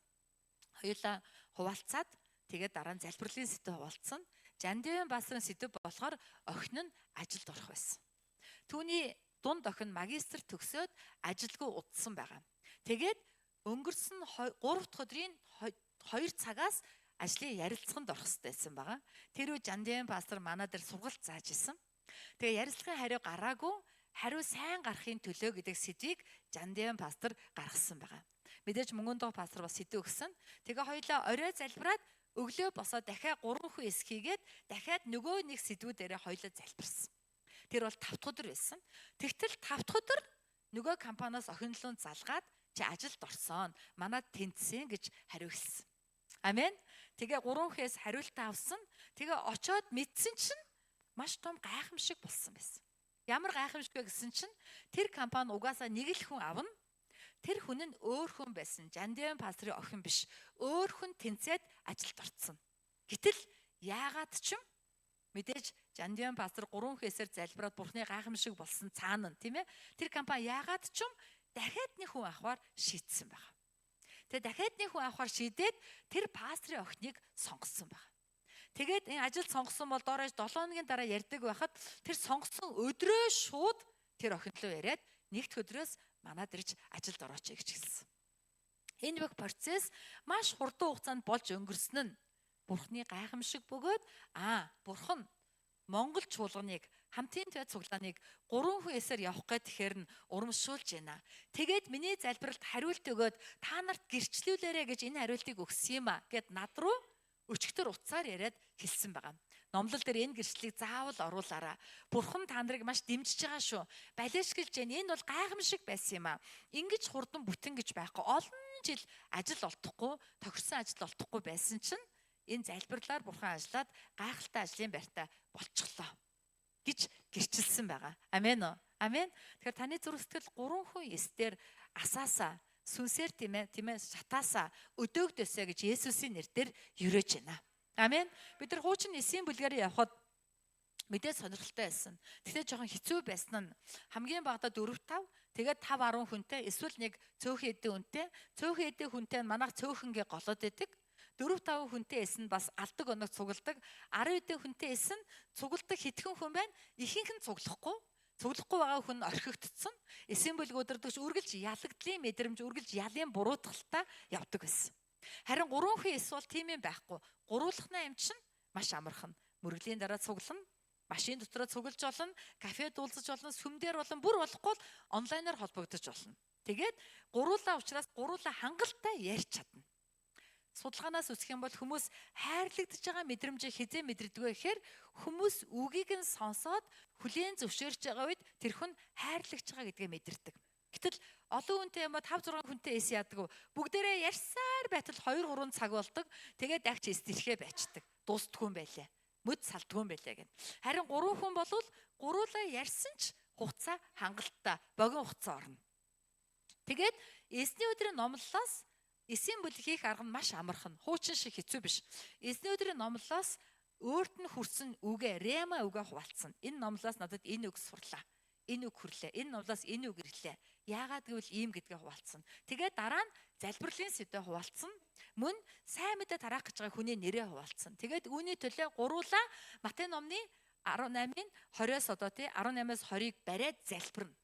Хоёулаа хуваалцаад тэгээд дараа нь залбирлын сэдв хуваалцсан. Жандиан пастрын сэдв болохоор охин нь ажилд орох байсан. Түүний дунд охин магистр төгсөөд ажилгүй удсан байгаа. Тэгээд өнгөрсөн 3 дахь өдрийн 2 цагаас ажлын ярилцлаганд орох хэрэгтэй байсан байгаа. Тэр үе Жандиан пастор манай дээр сургалт зааж исэн. Тэгээ ярилцлагын хариу гараагүй, хариу сайн гарахын төлөө гэдэг сэдвийг Жандиан пастор гаргасан байгаа. Мэдээж мөнгөн доо пастор бас сэдв өгсөн. Тэгээ хоёулаа орой залбираад өглөө босоод дахиад 3 хүн эс хийгээд дахиад нөгөө нэг сэдвүүдээрээ хоёулаа залбирсан. Тэр бол 5 дахь өдөр байсан. Тэгтэл 5 дахь өдөр нөгөө компаниас охинлон залгаад чи ажилд орсон. Манад тэнцсэн гэж хариу хэлсэн. Амен. Тэгээ 3 хүнээс хариултаа авсан. Тэгээ очоод мэдсэн чинь маш том гайхамшиг болсон байсан. Ямар гайхамшиг вэ гэсэн чинь тэр компани угаасаа нэг л хүн авна. Тэр хүн нь өөр хүн байсан. Жандиан пастрын охин биш. Өөр хүн тэнцээд ажилд орсон. Гэтэл яагаад ч юм мэдээж Жандиан пастор 3 хүнээсээр залбираад Бурхны гайхамшиг болсон цаана нь тийм ээ. Тэр компани яагаад ч юм дахиад нэг хүн авахар шийдсэн байна. Тэгээ дахиад нэг хүн авахар шийдээд тэр пастрын охиныг сонгосон байна. Тэгээд энэ ажил сонгосон бол доорож 7 хоногийн дараа ярьдаг байхад тэр сонгосон өдрөө шууд тэр охин руу яриад нэгд өдрөөс манад ирж ажилд орооч гэж хэлсэн. Энэ бүх процесс маш хурдан хугацаанд болж өнгөрсөн нь Бурхны гайхамшиг бөгөөд Бурхан Монгол чуулганыг хамтын твай цуглааныг 3 хүн эсээр явах гэхээр нь урамшуулж байна. Тэгээд миний залбиралд хариулт өгөөд та нарт гэрчлүүлээрэ гэж энэ хариултыг өгсөн юм а гэд над руу өчигдөр утсаар яриад хэлсэн байгаа. Номлол дээр энэ гэрчлэлийг заавал оруулаарай. Бурхан та нарыг маш дэмжиж байгаа шүү. Балиашгэлж байна. Энэ бол гайхамшиг байсан юм а. Ингиж хурдан бүтэн гэж байхгүй. Олон жил ажил олдохгүй, тохирсон ажил олдохгүй байсан чинь энэ залбирлаар Бурхан ажиллаад гайхалтай ажлын байртаа болчихлоо гэж гэрчилсэн байгаа. Амен уу? Амен. Тэгэхээр таны зүрх сэтгэл 3 хүн эстээр асаасаа сүнсээр тийм ээ шатаасаа өдөөгдөөсэй гэж Есүсийн нэрээр юрэж байна. Амен. Бид нар хуучин эсийн бүлгээр явхад мэдээ сонирхолтой байсан. Тэгтээ жоохон хэцүү байсан нь хамгийн багадаа 4-5, тэгээд 5-10 хүнтэй, эсвэл нэг цөөхөн эдэн хүнтэй. Цөөхөн эдэн хүнтэй нь манайх цөөхөнгээ голоод байдаг. 4-5 хүнтэй эсэн бас алдаг оног цугладаг. 10 эдэн хүнтэй эсэн цугладаг хэдхэн хүн байна. Ихэнх нь цуглахгүй байгаа хүн орхигдсон. Эсийн бүлэг удирдагч үргэлж ялагдлын мэдрэмж, үргэлж ялын буруутгалтай явдаг байсан. Харин 3 хүн эс бол тийм юм байхгүй. Гуруулахнаа юм чинь маш амархан. Мөргөлийн дараа цуглана, машин дотроо цуглаж болно, кафед уулзаж болно, сүмдэр болон бүр болохгүй онлайнаар холбогдож болно. Тэгээд гуруулаа учраас гуруулаа хангалттай ярьж чадна. Судалгаанаас үзэх юм бол хүмүүс хайрлагдж байгаа мэдрэмжийг хизээ мэдэрдэг вэ гэхээр хүмүүс үгийг нь сонсоод хүлээн зөвшөөрч байгаа үед тэр хүн хайрлагдж байгаа гэдгээ мэдэрдэг. Гэтэл олон хүнтэй юм ба 5-6 хүнтэй эс яадаг. Бүгдээрээ ярьсаар байтал 2-3 цаг болдог. Тэгээд агч эс тэрхээ байцдаг. Дуустдгүй юм байлаа. Мөд салтгүй юм байлаа гэн. Харин 3 хүн болвол гуруулаа ярьсан ч хугацаа хангалттай богино хугацаа орно. Тэгээд эсний өдрийн номлолоос эсийн бүлэг хийх арга нь маш амархан. Хуучин шиг хэцүү биш. Эсний өдрийн номлолоос өөрт нь хүрсэн үгээ рема үгээ хуваалцсан. Энэ номлолоос надад энэ үг сурлаа. Энэ үг хүрлээ. Энэ номлолоос энэ үг ирлээ. Яагаад гэвэл ийм гэдгээ хуваалцсан. Тэгээд дараа нь залбирлын сэдвээ хуваалцсан. Мөн сайн мэдээ тараах гэж байгаа хүний нэрээ хуваалцсан. Тэгээд үүний төлөө гуруулаа Матай номны 18-ын 20-оос одоо 18-аас 20-ыг бариад залбирна.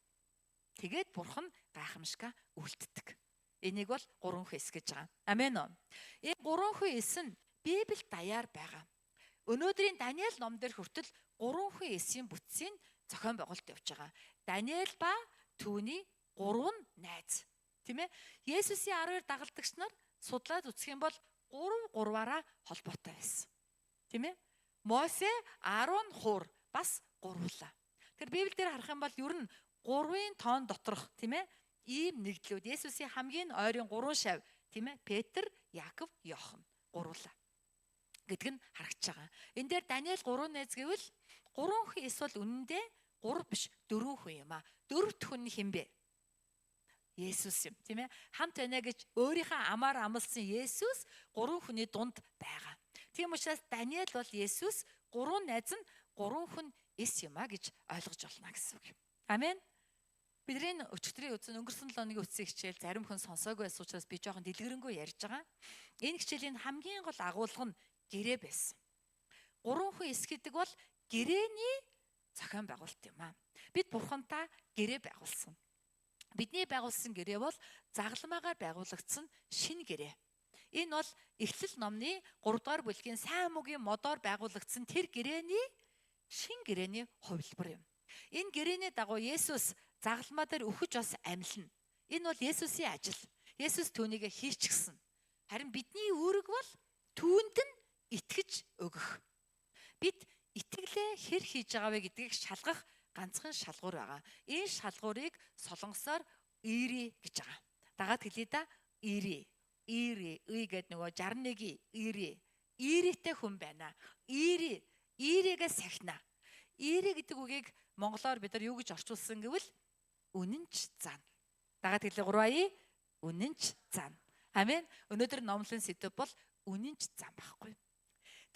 Тэгээд бурхан гайхамшиг үлддэг. Энийг бол 3 хүнс гэж байгаа. Амен уу. Энэ 3 хүнс нь Библиэд даяар байгаа. Өнөөдрийн Даниэл ном дээр хүртэл 3 хүнсийн бүтцийн зохион байгуулалт явж байгаа. Даниэл ба түүний 3 найз. Тийм ээ. Есүсийн 12 дагалдагч нар судлаад үзэх юм бол 3-3-аараа холбоотой байсан. Тийм ээ. Мосе, Аарон, Хур бас гуруулаа. Тэр Библиэлд харах юм бол ер нь 3-ын тоон доторх тийм ээ ийм нэгдлүүд Есүсийн хамгийн ойрын 3 шав тийм ээ Петр, Яаков, Йохан гуруулаа гэдг нь харагдаж байгаа. Энэ дээр Даниэл 3 найз гэвэл 3 хүн эсвэл үнэндээ 3 биш 4 хүн юм а. 4-т хүн хэн бэ? Есүс юм тийм ээ. Хамт байна гэж өөрийнхөө амаар амласан Есүс 3 хүний дунд байгаа. Тийм учраас Даниэл бол Есүс 3 найз нь 3 хүн эс юм а гэж ойлгож болно гэсэн үг. Амен. Бидний өчигдрийн үзэн өнгөрсөн 7 өдрийн үтсийн хичээл зарим хүн сонсоогүй байсан учраас би жоохон дэлгэрэнгүй ярьж байгаа. Энэ хичээлийн хамгийн гол агуулга нь гэрээ байсан. 3 хүн эс гэдэг бол гэрээний зохион байгуулалт юм аа. Бид бурхантай гэрээ байгуулсан. Бидний байгуулсан гэрээ бол загалмаагаар байгуулагдсан шинэ гэрээ. Энэ бол Эхлэл номны 3 дугаар бүлгийн сайн мөгийн модоор байгуулагдсан тэр гэрээний шинэ гэрээний хувилбар юм. Энэ гэрээний дагуу Есүс загалмаа дээр өөхөж бас амьлна. Энэ бол Есүсийн ажил. Есүс түүнийг хийчихсэн. Харин бидний үүрэг бол түүнд нь итгэж өгөх. Бид итгэлээ хэр хийж байгаа вэ гэдгийг шалгах ганцхан шалгуур байгаа. Энэ шалгуурыг солонгосоор ири гэж байгаа. Дагаад хэлье да. Ири гэдэг нөгөө 61-ийн иритэй хүн байна. Иригээ сахина. Ири гэдэг үгийг монголоор бид нар юу гэж орчуулсан гэвэл үнэнч зан. Дагаад хэлээ 3 үнэнч зан. Амен. Өнөөдөр номлын сэдв бол үнэнч зан байхгүй.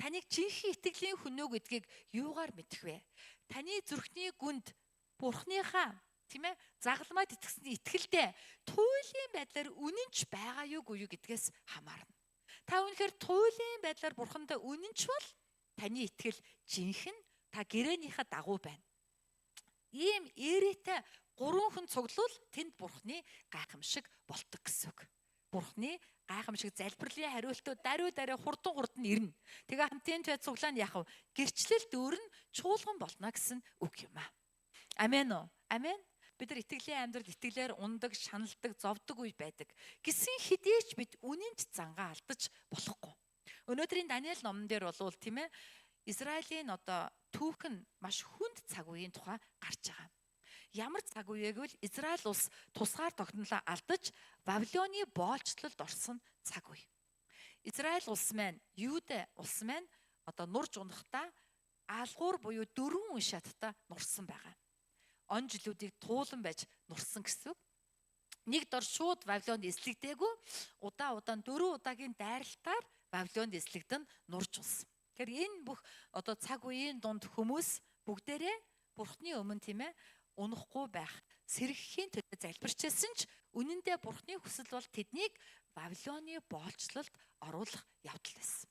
Таныг жинхэнэ итгэлийн хүн үү гэдгийг юугаар мэдэх вэ? Таны зүрхний гүнд бурхныхаа тийм ээ загалмайд итгэсэн итгэлдээ туйлын байдлаар үнэнч байгаа юугүй юу гэдгээс хамаарна. Та үнэхээр туйлын байдлаар бурхандаа үнэнч бол таны итгэл жинхэнэ та гэрээнийхээ дагуу байна. Ийм эрэтэй 3 хүн цуглуул тэнд бурхны гайхамшиг болдог гэсэн үг. Бурхны гайхамшиг залбирлын хариултууд даруй хурдан ирнэ. Тэгээ хамтын төв цуглаан яах вэ? Гэрчлэл дүүрэн чуулган болно гэсэн үг юм аа. Амен уу? Амен. Бид нар итгэлийн амьдрал итгэлээр ундаг, шаналдаг, зовдөг үе байдаг. Гэсэн хэдийч бид үнэнч зангаа алдаж болохгүй. Өнөөдрийн Даниэл номон дээр болвол тийм ээ Израилийн одоо түүхэн маш хүнд цаг үеийн тухай гарч байгаа. Ямар цаг үе гэвэл Израиль улс тусгаар тогтнолоо алдаж Бабилоны боолчлолд орсон цаг үе. Израиль улс маань, Юудэ улс маань одоо нурж унахдаа аалгуур буюу 4 уншааттай нурсан байгаа. Он жилүүдийг туулан байж нурсан гэсэн үг. нэг дор шууд Вавилонд эслэгдээгүй, удаан 4 удаагийн дайралтаар Вавилонд эслэгдэн нурж улсан. Тэгэхээр энэ бүх одоо цаг үеийн дунд хүмүүс бүгдээрээ Бурхны өмнө тийм ээ унахгүй байх, сэргэхийн төлөө залбирчээсэн ч үнэн дээр Бурхны хүсэл бол тэднийг Вавилоны боолчлолд оруулах явдал байсан.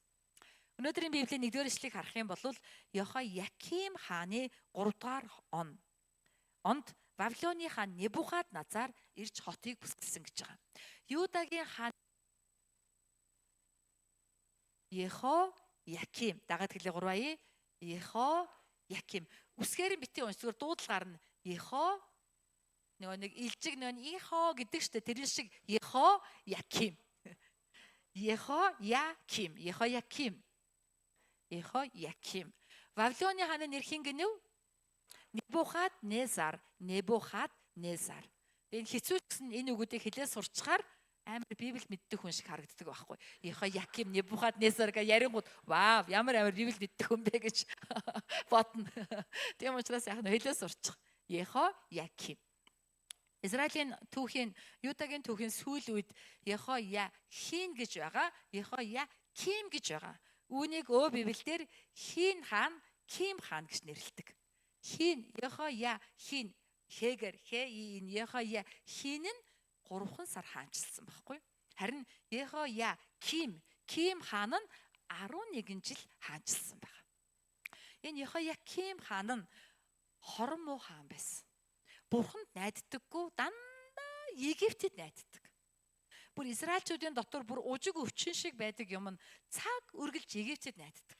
Өнөөдрийн Библийн 1-р ишлэгийг харах юм бол Йохояким хааны 3 дугаар онд Вавилоны хаан Небухадназар ирж хотыг бүсгэлсэн гэж байгаа. Юудагийн хаан Йехояким дагаад хэлээ 3 аяа Йехояким үсгээр нь битгий уншдгаар дуудлагаар нь нэг илжиг ихо гэдэг штэ тэр шиг Йехояким Вавилоны хааны нэр хин гэнэв Небухаднезар. Энэ хэцүүчсэн энэ үгүүдийг хэлээ сурчгаар амар Библи мэддэг хүн шиг харагддаг байхгүй. Йехояким Небухаднезар гэ ярингууд вау ямар Библи мэддэг хүн бэ гэж бодно. Тийм учраас яг нь хэлээ сурчих. Йехояким. Израилийн түүхийн Юдагийн түүхийн сүүл үед Йехояхин гэж байгаа, Йехояким гэж байгаа. Үүнийг Библиэлд Хин хаан, Ким хаан гэж нэрлэдэг. Хин Йехояхин Хэгэр Йехояхин нь 3 сар хаанчилсан байхгүй. Харин Ким хаан нь 11 жил хаанчилсан байна. Энэ Йехояким хаан нь хорон муу хаан байсан. Бурханд найддаггүй дандаа Египтэд найддаг. Бүр Израильчүүдийн дотор бүр ужиг өвчин шиг байдаг юм нь цаг үргэлж Египтэд найддаг.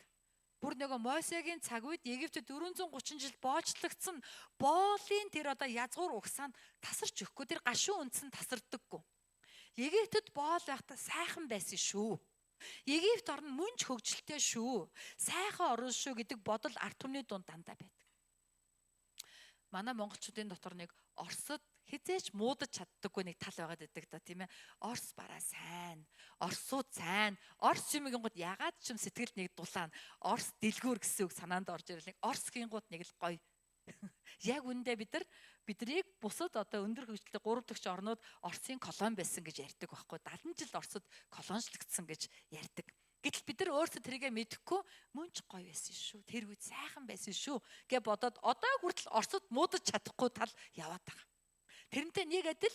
Бүр нөгөө Мосегийн цаг үед Египтэд 430 жил боочлогдсон боолын тэр одоо язгуур угсаанд тасарч өгөхгүй, тэр гашуун үндсэн тасардаггүй. Египтэд боол байхдаа сайхан байсан шүү. Египт орн мөнч хөгжилтэй шүү. Сайхан орн шүү гэдэг бодол ард түмний дунд дандаа байдаг. Манай монголчуудын дотор нэг Оросд хизээч муудаж чаддаггүй нэг тал байгаад байдаг та тийм ээ. Орос бараа сайн, Оросууд сайн. Орос юмгингууд ягаад ч юм сэтгэлд нэг дулаана. Орос дэлгүүр гэсэн үг санаанд орж ирэл. Орос гингууд нэг л гоё. Яг үндэ биднийг бусад одоо өндөр хөгжилтэй 3 дахь орнууд Оросын колони байсан гэж ярьдаг байхгүй. 70 жил Оросд колоничлогдсон гэж ярьдаг. Гэтэл бид нар өөрсдөө тэрийгэ мэдэхгүй мөнч гоё байсан шүү. Тэр үед сайхан байсан шүү гэж бодоод одоо хүртэл Оросд муудаж чадахгүй тал яваад байгаа. Тэрнтэй нэг адил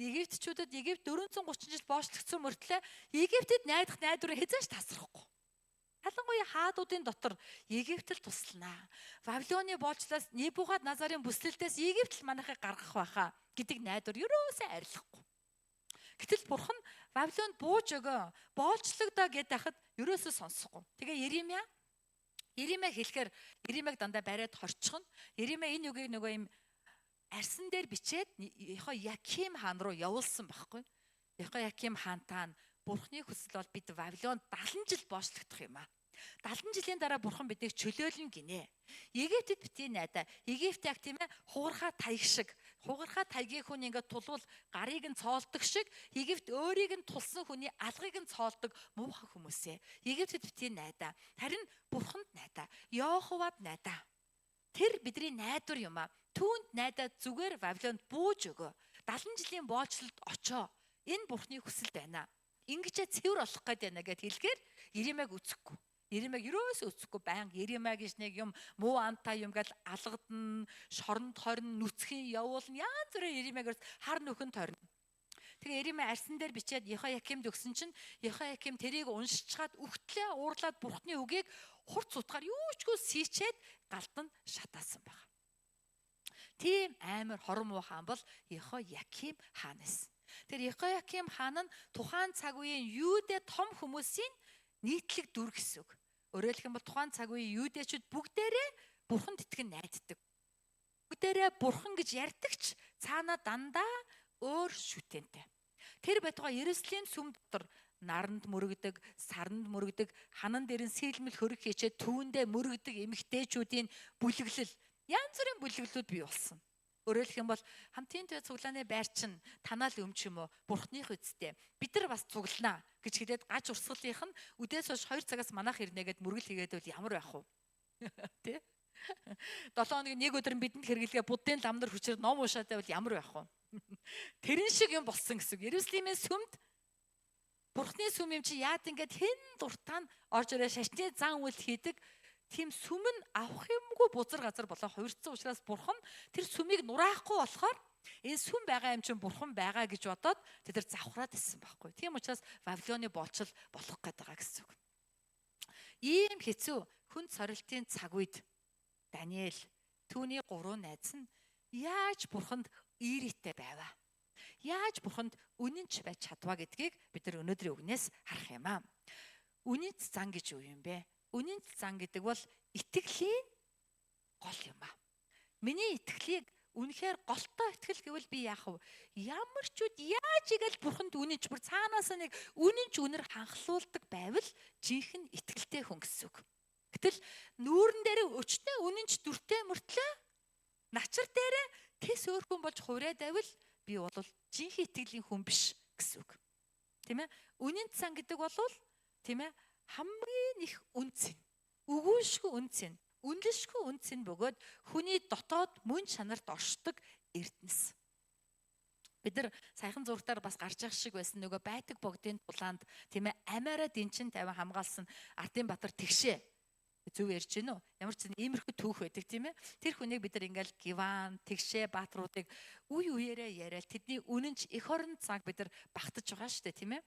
Египтчүүдэд Египт 430 жил боочлогдсон мөртлөө Египтэд найдах найдварыг хязгаарч тасрахгүй. Ялангуяа хаадуудын дотор Египтэл тусланаа. Вавилоны боолчлоос Небухадназарын бүслэлтээс Египтэл манайхыг гаргах байхаа гэдэг найдвар ерөөсөө арилахгүй. Гэтэл Бурхан Вавилонд бууж өгөө боолчлогдоо гэдээ хахад ерөөсөө сонсохгүй. Тэгээ Иремя хэлэхээр Иремяг дандаа бариад хорчихно. Иремя энэ үгийг нөгөө юм арсан дээр бичээд Йехояким хаан руу явуулсан байхгүй. Йехояким хаантаа Бурхны хүсэл бол бид Вавилонд 70 жил боочлогдох юм аа. 70 жилийн дараа Бурхан биднийг чөлөөлнө гинэ. Египтэд битгий найдаа. Египт яг тийм ээ хугархаа таяг шиг. Хугархаа таягийн хүн ингээд тулвал гарыг нь цоолдог шиг Египт өөрийг нь тулсан хүний алгыг нь цоолдог муухай хүмүүсээ. Египтэд битгий найдаа. Харин Бурханд найдаа. Йоховад найдаа. Тэр бидний найдвар юм аа. Түүнд найдаад зүгээр Вавилонд бууж өгөө. 70 жилийн боолчлолд очоо. Энэ Бурхны хүсэл байна. Ингэжээ цэвэр болох гээд байна гэд хэлэхээр Иремяг үзэхгүй. Иремяг ерөөсөө үзэхгүй байнга Иремя гэж нэг юм муу амтай юм гэл алгадна, шоронд хорин нүцхийн явуулна. Янз бүрээр Иремягээс хар нөхөн торно. Тэгээ Иремя арсан дээр бичээд Йехоякимд өгсөн чинь Йехояким тэрийг уншичаад үхтлээ уурлаад Бурхны үгийг хурц утгаар юучгүй сийчээд галдан шатаасан байна. Тийм амар хорон муу хаан бол Йехояким хаан эс. Тэр Йехояким хаан нь тухайн цаг үеийн Юудэ том хүмүүсийн нийтлэг дүр гэсэн үг. Өөрөөр хэлбэл тухайн цаг үеийн Юудэчүүд бүгдээрээ Бурханд итгэн найддаг. Бүгдээрээ Бурхан гэж ярьдагч цаанаа дандаа өөр шүтэнтэй. Тэр байтугай Иерусалим сүм дотор наранд мөрөгдөг, саранд мөрөгдөг, ханан дээр нь сэлмэл хөрөг хийчээ түүндээ мөрөгдөг эмэгтэйчүүдийн бүлэглэл, янз бүрийн бүлэглэлүүд бий болсон. Өөрөөр хэлэх юм бол хамтын төв цуглааны байр чинь танаа л өмч юм уу? Бурхных үсттэй. Бид нар бас цугланаа гэж хэлээд гач урсгалынх нь үдээс хойш 2 цагаас манайх ирнэ гэд мөргөл хийгээд бол ямар байх вэ? Тэ? 7 хоногийн нэг өдөр нь бидэнд хэрэглэгээ буддын ламдар хүчээр ном уушаатай бол ямар байх вэ? Тэрэн шиг юм болсон гэсэн. Иерусалимийн сүмд Бурхны сүм юм чи яад ингээд хэн дуртаа нь орж ирээ шашны зан үйл хийдэг. Тийм сүм нь авах юмгүй бузар газар болоо хувирцсан учраас Бурхан тэр сүмийг нураахгүй болохоор энэ сүм байгаа юм чинь Бурхан байгаа гэж бодоод тэд нар завхраад ирсэн байхгүй. Тийм учраас Вавилоны болчил болох гээд байгаа гэсэн үг. Ийм хэцүү хүнд сорилтын цаг үед Даниэл түүний 3 найз нь яаж Бурханд ийрээтэй байваа? Яаж Бурханд үнэнч байж чадваа гэдгийг бид нар өнөөдрийн үгнээс харах юм аа. Үнэнч зан гэж юу юм бэ? Үнэнч зан гэдэг бол итгэлийн гол юм аа. Миний итгэлийг үнэхээр голтой итгэл гэвэл би яах вэ? Ямар ч үд яаж игээл Бурханд үнэнч бүр цаанаас нэг үнэнч үнэр ханхлуулдаг байвал жинхэнэ итгэлтэй хүн гэсэн үг. Гэтэл нүүрэн дээр өчтөө үнэнч дүртэй мөртлөө начар дээрээ тэс өөр хүн болж хувраад байвал би бол жинхэнэ итгэлийн хүн биш гэсэн үг. Тийм ээ? Үнэнч сан гэдэг бол тийм ээ хамгийн их үнцэн. Өгүүлшгүй үнцэн. Үнэлшгүй үнцэн бөгөөд хүний дотоод мөн чанарт оршдог эрдэнэс. Бид нар саяхан зургатаар бас гарч явах шиг байсан нөгөө байтаг богдын тулаанд тийм ээ амиараа дэнчин тавин хамгаалсан Ардынбаатар тэгшээ. Зөв ярьж гинөө. Ямар ч иймэрхүү түүх байдаг тийм ээ. Тэр хүнийг бид нар ингээл гиван, тэгшээ баатруудыг үе үеэрээ яриад тэдний үнэнч эх орон цаг бид нар багтаж байгаа шүү дээ тийм ээ.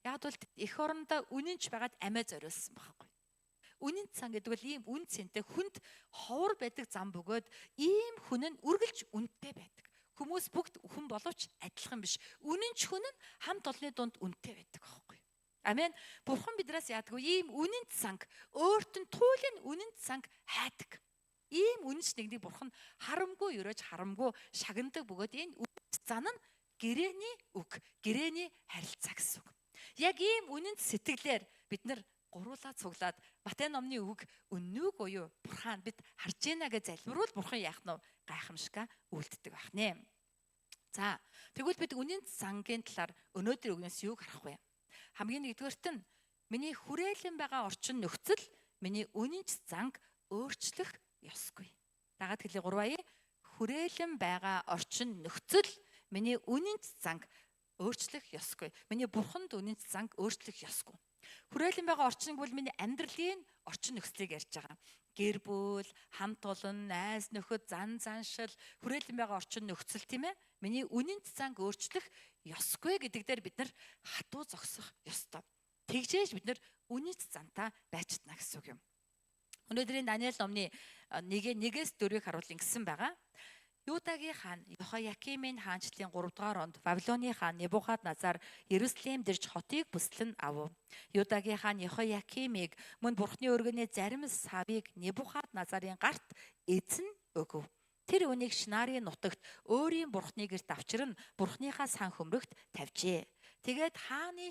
Яг бол эх орондоо үнэнч байгаад амиа зориулсан байхгүй. Үнэнч сан гэдэг бол ийм үн цэнтэй хүнд ховор байдаг зам бөгөөд ийм хүн нь үргэлж үнэтэй байдаг. Хүмүүс бүгд хүн боловч адилхан биш. Үнэнч хүн нь хамт олонны дунд үнэтэй байдаг байхгүй. Амен. Бурхан биднээс яадаг ийм үнэнч санг өөрт нь туйлын үнэнч санг хайдаг. Ийм үнэнч нэгнийг Бурхан харамгүй өрөөж харамгүй шагнадаг бөгөөд энэ үнэнч зан нь гэрээний үг, гэрээний харилцаа гэсэн үг. Яг ийм үнэнч сэтгэлээр бид нар гуруулаа цуглаад Матай номны үг үннүү буюу Бурхан бид харж байна гэж залбируул Бурхан яах нь гайхамшигтай үлддэг байх нэ. За тэгвэл бид үнэнч сангийн талаар өнөөдөр үгнээс юу харах вэ? Хамгийн нэгдүгээрт нь миний хүрээлэн байгаа орчин нөхцөл миний үнэнч занг өөрчлөх ёсгүй. Дагаад хэлээ 3 хүрээлэн байгаа орчин нөхцөл миний үнэнч занг өөрчлөх ёсгүй. Миний Бурханд үнэнч занг өөрчлөх ёсгүй. Хүрээлэн байгаа орчин бол миний амьдралын орчин нөхцөлийг ярьж байгаа. Гэр бүл, хамт олон, найз нөхөд, зан заншил, хүрээлэн байгаа орчин нөхцөл тийм ээ. Миний үнэнч занг өөрчлөх ёсгүй гэдэг дээр бид нар хатуу зогсох ёстой. Тэгжээж бид нар үнэнч зантаа байж чадна гэсэн үг юм. Өнөөдрийн Даниэл номны 1-4-ийг харуулсан гэсэн байгаа. Юдагийн хаан Йохоякимын хаанчлалын 3 дугаар онд Вавилоны хаан Небухадназар Иерусалим дэрж хотыг бүслэн авав. Юдагийн хаан Йохоякимыг мөн Бурхны өргөний зарим савыг Небухадназарын гарт эзэн өгөв. Тэр үнийг Шинарын нутагт өөрийн Бурхны гэрт авчирн Бурхныхаа сан хөмрөгт тавьжээ. Тэгээд хааны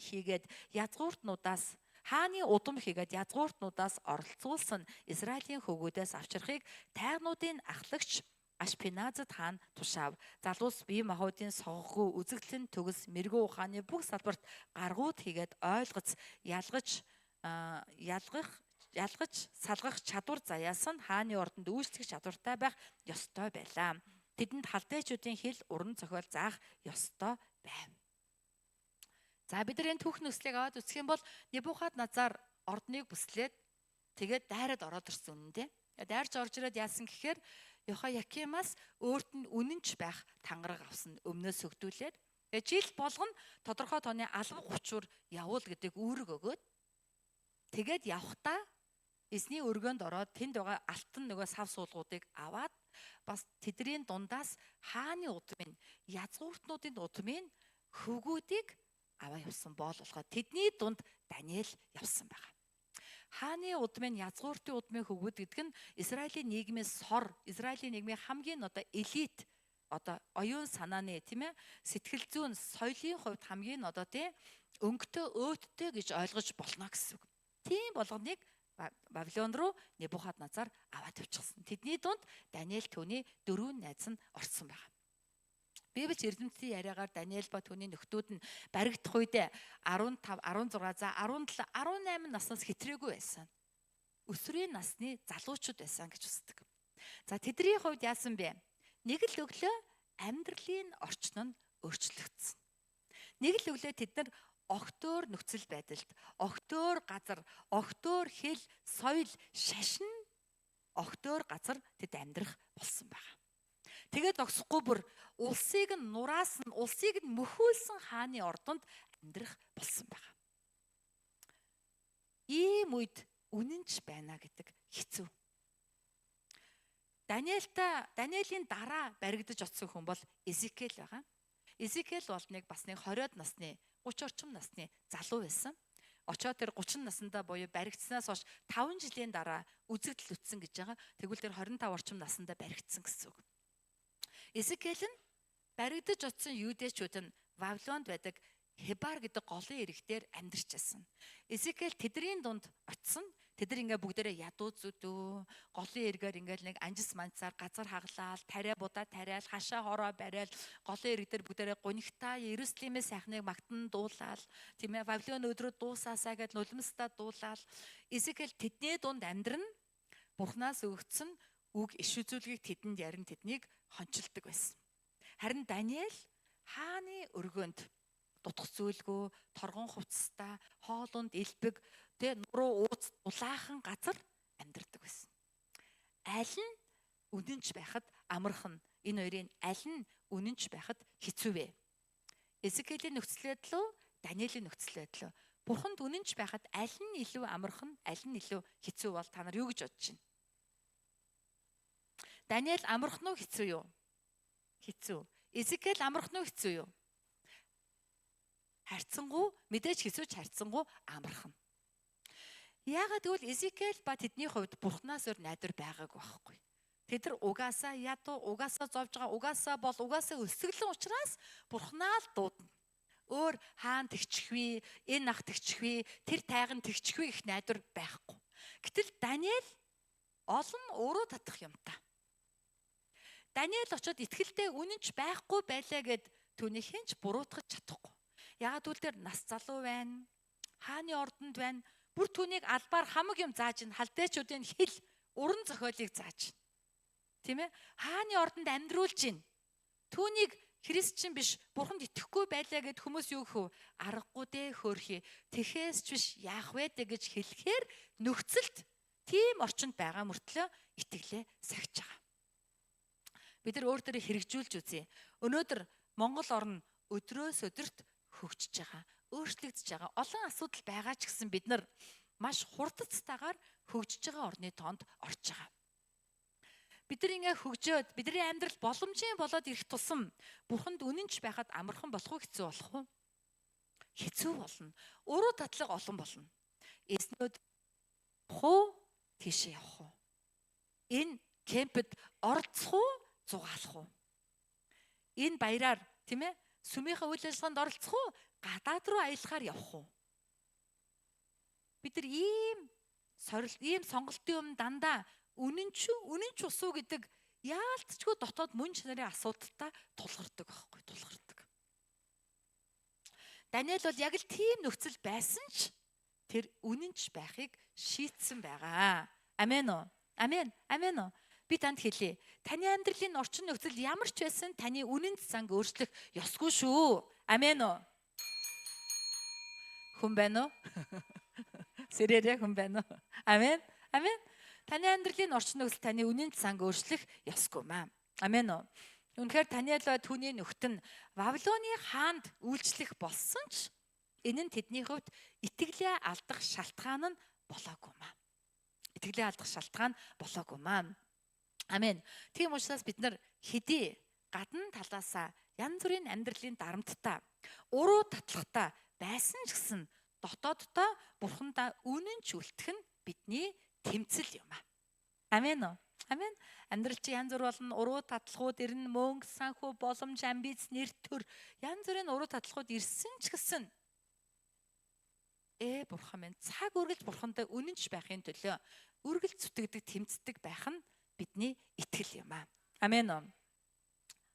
удам хийгээд язгууртнуудаас оролцуулсан Израилийн хөвгүүдээс авчрахыг тайгнуудын ахлагч Ашпеназад хаан тушаав. Залуус бие махбодын согггүй үзэгдлэн төгс мэрэгүү ухааны бүх салбарт гаргууд хийгээд ойлгоц ялгаж салгах чадвар заяас нь хааны ордонд үйлчлэх чадвартай байх ёстой байлаа. Тэдэнд халдайчуудын хэл уран зохиол заах ёстой байв. За бид нар энэ түүх нөхцөлийг аваад үзэх юм бол Небухадназар ордныг бүслээд тэгээд дайраад ороод ирсэн үнэндээ. Дайрч орж ирээд яасан гэхээр Йохоякимаас өөрт нь үнэнч байх тангараг авсан өмнөөс өгдүүлээд жил болгоно тодорхой тооны алба гучуур явуул гэдэг үүрэг өгөөд тэгээд явхдаа эзний өргөнд ороод тэнд байгаа алтан нөгөө сав суулгуудыг аваад бас тэдний дундаас хааны удмын язгууртнуудын удмын хөвгүүдийг аваа явсан болохоор тэдний дунд Даниэл явсан байна. Хааны удмын язгууртын удмын хөвгүүд гэдэг нь Израилийн нийгмийн сор, Израилийн нийгмийн хамгийн элит оюун санааны тийм ээ сэтгэл зүйн соёлын хувьд хамгийн тийм өнгөтэй өөдтэй гэж ойлгож болно гэсэн үг. Тийм болгоныг Вавилон руу Небухадназар аваад явчихсан. Тэдний дунд Даниэл түүний 4 найз нь орсон байна. Библич эрдэмтдийн яриагаар Даниэл ба түүний нөхдүүд нь баригдах үедээ 15, 16, за 17, 18 наснаас хэтрээгүй байсан. Өсвөрийн насны залуучууд байсан гэж үздэг. За тэдний хувьд яасан бэ? Нэг л өглөө амьдралын орчин нь өөрчлөгдсөн. Нэг л өглөө тэд нар огтөөр нөхцөл байдалд, огтөөр газар, огтөөр хэл, соёл, шашин, огтөөр газар тэд амьдрах болсон байна. Тэгээд огсохгүй бүр улсыг нь нураасан, улсыг нь мөхүүлсэн хааны ордонд амьдрах болсон байна. Ийм үед үнэнч байна гэдэг хэцүү. Даниэлийн дараа баригдаж оцсон хүн бол Изекиэл байгаа. Изекиэл бол бас нэг 20-од насны, 30 орчим насны залуу байсан. Очоод тэр 30 наснда буюу баригдсанаас хойш 5 жилийн дараа үзэгдэл үтсэн гэж байгаа. Тэгвэл тэр 25 орчим наснда баригдсан гэсэн үг. Изекиэл нь баригдаж оцсон юудэчүүд нь Вавилонд байдаг Хебар гэдэг голын ирэг дээр амьдарч байсан. Изекиэл тэдний дунд очисон. Тэд нар ингээ бүгдээрээ ядуу зүдүү, голын эргээр ингээл нэг анжис манцаар газар хаглаал, тариа будаа тариал, хашаа хороо бариал, голын эрэг дээр бүгдээрээ гунигтаа Иерусалимын сайхныг магтан дуулаал, тийм ээ, Вавилон өдрөд дуусаасаа гэд нулимсдаа дуулаал. Изекиэл тэдний дунд амьдран Бурханаас өгсөн үг иш үзүүлгийг тэдэнд ярин тэднийг хончилдог байсан. Харин Даниэл хааны өргөнд дутх зүйлгүй, торгон хувцастай, хоолунд элбэг, нуруу ууц улаахан газар амьдардаг байсан. Аль нь үнэнч байхад амархан, энэ хоёрын аль нь үнэнч байхад хэцүү вэ? Изекиэлийн нөхцөл байдал уу, Даниэлийн нөхцөл байдал уу? Бурханд үнэнч байхад аль нь илүү амархан, аль нь илүү хэцүү бол та нар юу гэж бодож байна? Даниэл амархан уу, хэцүү юу? Хэцүү. Изекиэл амархан уу, хэцүү юу? Харьцангуй, мэдээж хэцүүч харьцангуй амархан. Яагаад гэвэл Изекиэл ба тэдний хувьд Бурханаас өөр найдвар байгаагүй байхгүй. Тэд нар угаасаа ядуу, угаасаа зовж байгаа, угаасаа өсөглөн учраас Бурханаа л дуудана. Өөр хаан тэгчихвээ, энэ ах тэгчихвээ, тэр тайган тэгчихвээ гэх найдвар байхгүй. Гэтэл Даниэл олон өөрөө татах юмтай. Даниэл очоод итгэлдээ үнэнч байхгүй байлаа гэд түүний хинч буруутгаж чадахгүй. Яагаад гэвэл тэр нас залуу байна, хааны ордонд байна. Бүр түүнийг албаар хамаг юм зааж ин халдайчуудын хэл уран зохиолыг зааж. Тийм ээ? Хааны ордонд амьдруулж ин. Түүнийг христчин биш, Бурханд итгэхгүй байлаа гэд хүмүүс юу гэх вэ? Аргагүй дээ хөөрхий. Тэхээс ч биш яах вэ гэж хэлэхээр нөхцөлд тийм орчинд байгаа мөртлөө итгэлээ сахиж байгаа. Бид нар өөр дөрөө хэрэгжүүлж үзье. Өнөөдөр Монгол орн өдрөөс өдөрт хөгжиж байгаа, өөрчлөгдөж байгаа. Олон асуудал байгаа ч гэсэн бид нар маш хурдцтайгаар хөгжиж байгаа орны тоонд орж байгаа. Бид нар ингээ хөгжөөд бидний амьдрал боломжийн болоод ирэх тусам Бурханд үнэнч байхад амархан болох уу, хэцүү болох уу? Хэцүү болно. Өөрөө татлага олон болно. Эзнүүд хуу тийшээ явах уу? Энэ кемпэд оролцох уу, зугаалах уу? Энэ баяраар, тийм ээ? Сүмийнхээ үйл ажиллагаанд оролцох уу, гадаад руу аялахаар явах уу? Бид нар ийм сонголтын өмнө дандаа үнэнч усуу гэдэг яалтчгүй дотоод мөн чанарын асуудалтай тулгардаг байхгүй, тулгардаг. Даниэл бол яг л тийм нөхцөл байсан ч тэр үнэнч байхыг шийтсэн байгаа. Амен уу? Амен. Амен уу? Би танд хэлье. Таны амьдралын орчин нөхцөл ямар ч байсан таны үнэн занг өөрчлөх ёсгүй шүү. Амен уу? Хүн байна уу? Сэрээрээ хүн байна уу? Амен. Амен. Таны амьдралын орчин нөхцөл таны үнэн занг өөрчлөх ёсгүй маа. Амен уу? Үнэхээр Даниэл ба түүний нөхд нь Вавилоны хаанд үйлчлэх болсон ч энэ нь тэдний хувьд итгэлээ алдах шалтгаан нь болоогүй маа. Итгэлээ алдах шалтгаан болоогүй маа. Амен. Тийм учраас бид нар хэдий гадна талаасаа янз бүрийн амьдралын дарамттай, уруу татлахтай байсан ч гэсэн дотооддоо Бурхандаа үнэнч үлдэх нь бидний тэмцэл юм аа. Амен уу? Амен. Амьдрал чи янз бүр болно. Уруу татлахууд ирнэ, мөнгө, санхүү, боломж, амбиц, нэр төр янз бүрийн уруу татлахууд ирсэн ч гэсэн Бурхан минь цаг үргэлж Бурхандаа үнэнч байхын төлөө үргэлж зүтгэдэг, тэмцдэг байх нь бидний итгэл юм аа. Амен уу?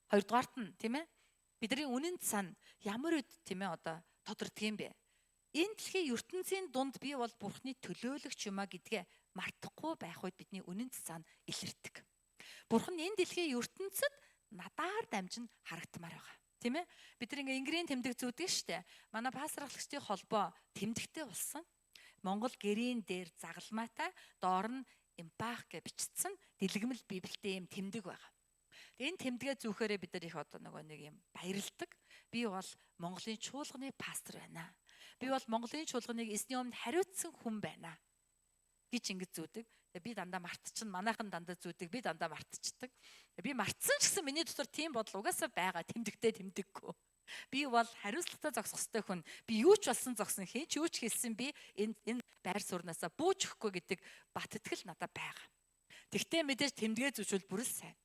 Хоёрдугаарт нь тийм ээ бидний үнэн сан ямар үед тийм ээ одоо тодордог юм бэ? Энэ дэлхийн ертөнцийн дунд би бол Бурханы төлөөлөгч юм а гэдгээ мартахгүй байх үед бидний үнэн сан илэрдэг. Бурхан энэ дэлхийн ертөнцид надаар дамжин харагдмаар байгаа. Тийм ээ? Бид нар ингээ Ингэрийн тэмдэг зүүдэг штэ. Манай пастор ахлагчдын холбоо тэмдэгтэй болсон. Монгол гэрийн дээр загалмаатай, доор нь импах гэж бичсэн дэлгэмэл Библиэд юм тэмдэг байгаа. Тэгээ энэ тэмдэгээ зүүхээрээ бид нар их одоо нэг юм баярлдаг. Би бол Монголын чуулганы пастор байна. Би бол Монголын чуулганыг эзний өмнө хариуцсан хүн байна гэж ингэж зүүдэг. Би дандаа мартчихна. Манайхан дандаа зүүдэг. Би дандаа мартчихдаг. Би мартсан ч гэсэн миний дотор тийм бодол угаасаа байгаа. Тэмдэгтэй тэмдэггүй. Би бол хариуцлагатай зогсох ёстой хүн. Би юу ч болсон зогсон, хэн ч юу ч хэлсэн би энэ байр сууринаасаа бууж өгөхгүй гэдэг бат итгэл надад байгаа. Тэгтээ мэдээж тэмдэгэ зүжүүл бүрэл сайн.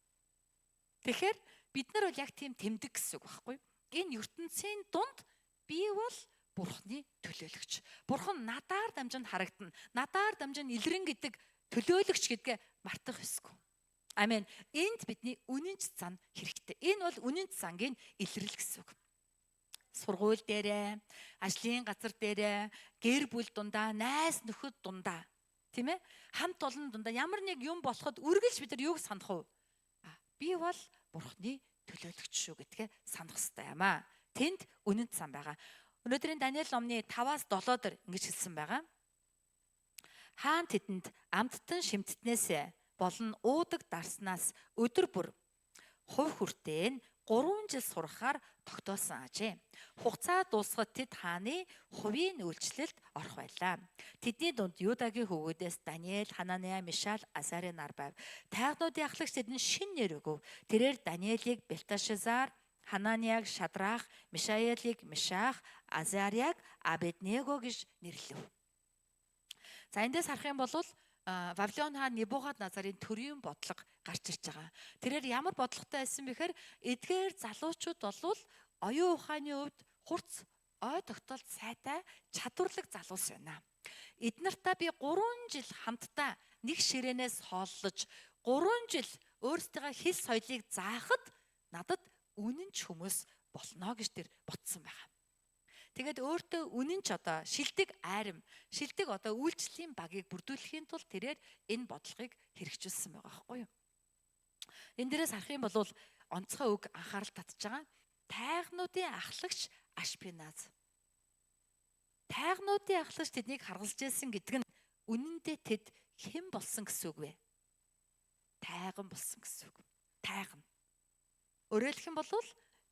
Тэгэхээр бид нар бол яг тийм тэмдэг гэсэн үг байхгүй? Энэ ертөнцийн дунд би бол Бурхны төлөөлөгч. Бурхан надаар дамжин харагдана. Надаар дамжин илрэн гэдэг төлөөлөгч гэдгээ мартах ёсгүй. Амен. Энд бидний үнэнч зан хэрэгтэй. Энэ бол үнэнч зангийн илрэл гэсэн үг. Сургууль дээрээ, ажлын газар дээрээ, гэр бүл дундаа, найз нөхөд дундаа, тийм ээ? Хамт олон дундаа ямар нэг юм болоход үргэлж бид нар юуг санах вэ? Би бол Бурхны төлөөлөгч шүү гэдгээ санах хэрэгтэй юм аа. Тэнд үнэнч зан байгаа. Өнөөдрийн Даниэл номны 5-7 дээр ингэж хэлсэн байгаа. Хаан тэдэнд амттан шимтднээсээ болон уудаг дарснаас өдөр бүр хувь хүртээн 3 жил сурахаар тогтоосон ажээ. Хугацаа дуусахад тэд хааны хувийн үйлчлэлд орох байлаа. Тэдний дунд Юдагийн хөвгүүдээс Даниэл, Хананиа, Мишаал, Азари нар байв. Тайгнуудын ахлагч тэдэнд шин нэр өгөв. Тэрээр Даниэлийг Белтешазар, Хананиаг Шадрах, Мишаэлийг Мишах, Азариаг Абеднего гэж нэрлэв. За эндээс харах юм бол Вавилон хаан Небухадназарын төрийн бодлого гарч ирж байгаа. Тэрээр ямар бодлоготой байсан бэхээр эдгээр залуучууд бол оюун ухааны хувьд хурц ой тогтоолт сайтай чадварлаг залуус байна. Эднэртээ би 3 жил хамтдаа нэг ширээнээс хооллож 3 жил өөрсдийнхээ хэл соёлыг заахад надад үнэнч хүмүүс болно гэж тэр ботсон байгаа. Тэгээд өөртөө үнэнч одоо шилдэг айрам, шилдэг одоо үйлчлэлийн багийг бүрдүүлэхийн тулд тэрээр энэ бодлогыг хэрэгжүүлсэн байгаа байхгүй юу? Энэ дээрээс харах юм бол онцгой үг анхаарал татж байгаа. Тайгнуудын ахлагч Ашпеназ. Тайгнуудын ахлагч тэднийг харгалж ирсэн гэдэг нь үнэн дээр тэд хэн болсон гэсэн үг вэ? Тайган болсон гэсэн үг. Тайган. Өөрөөр хэлэх юм бол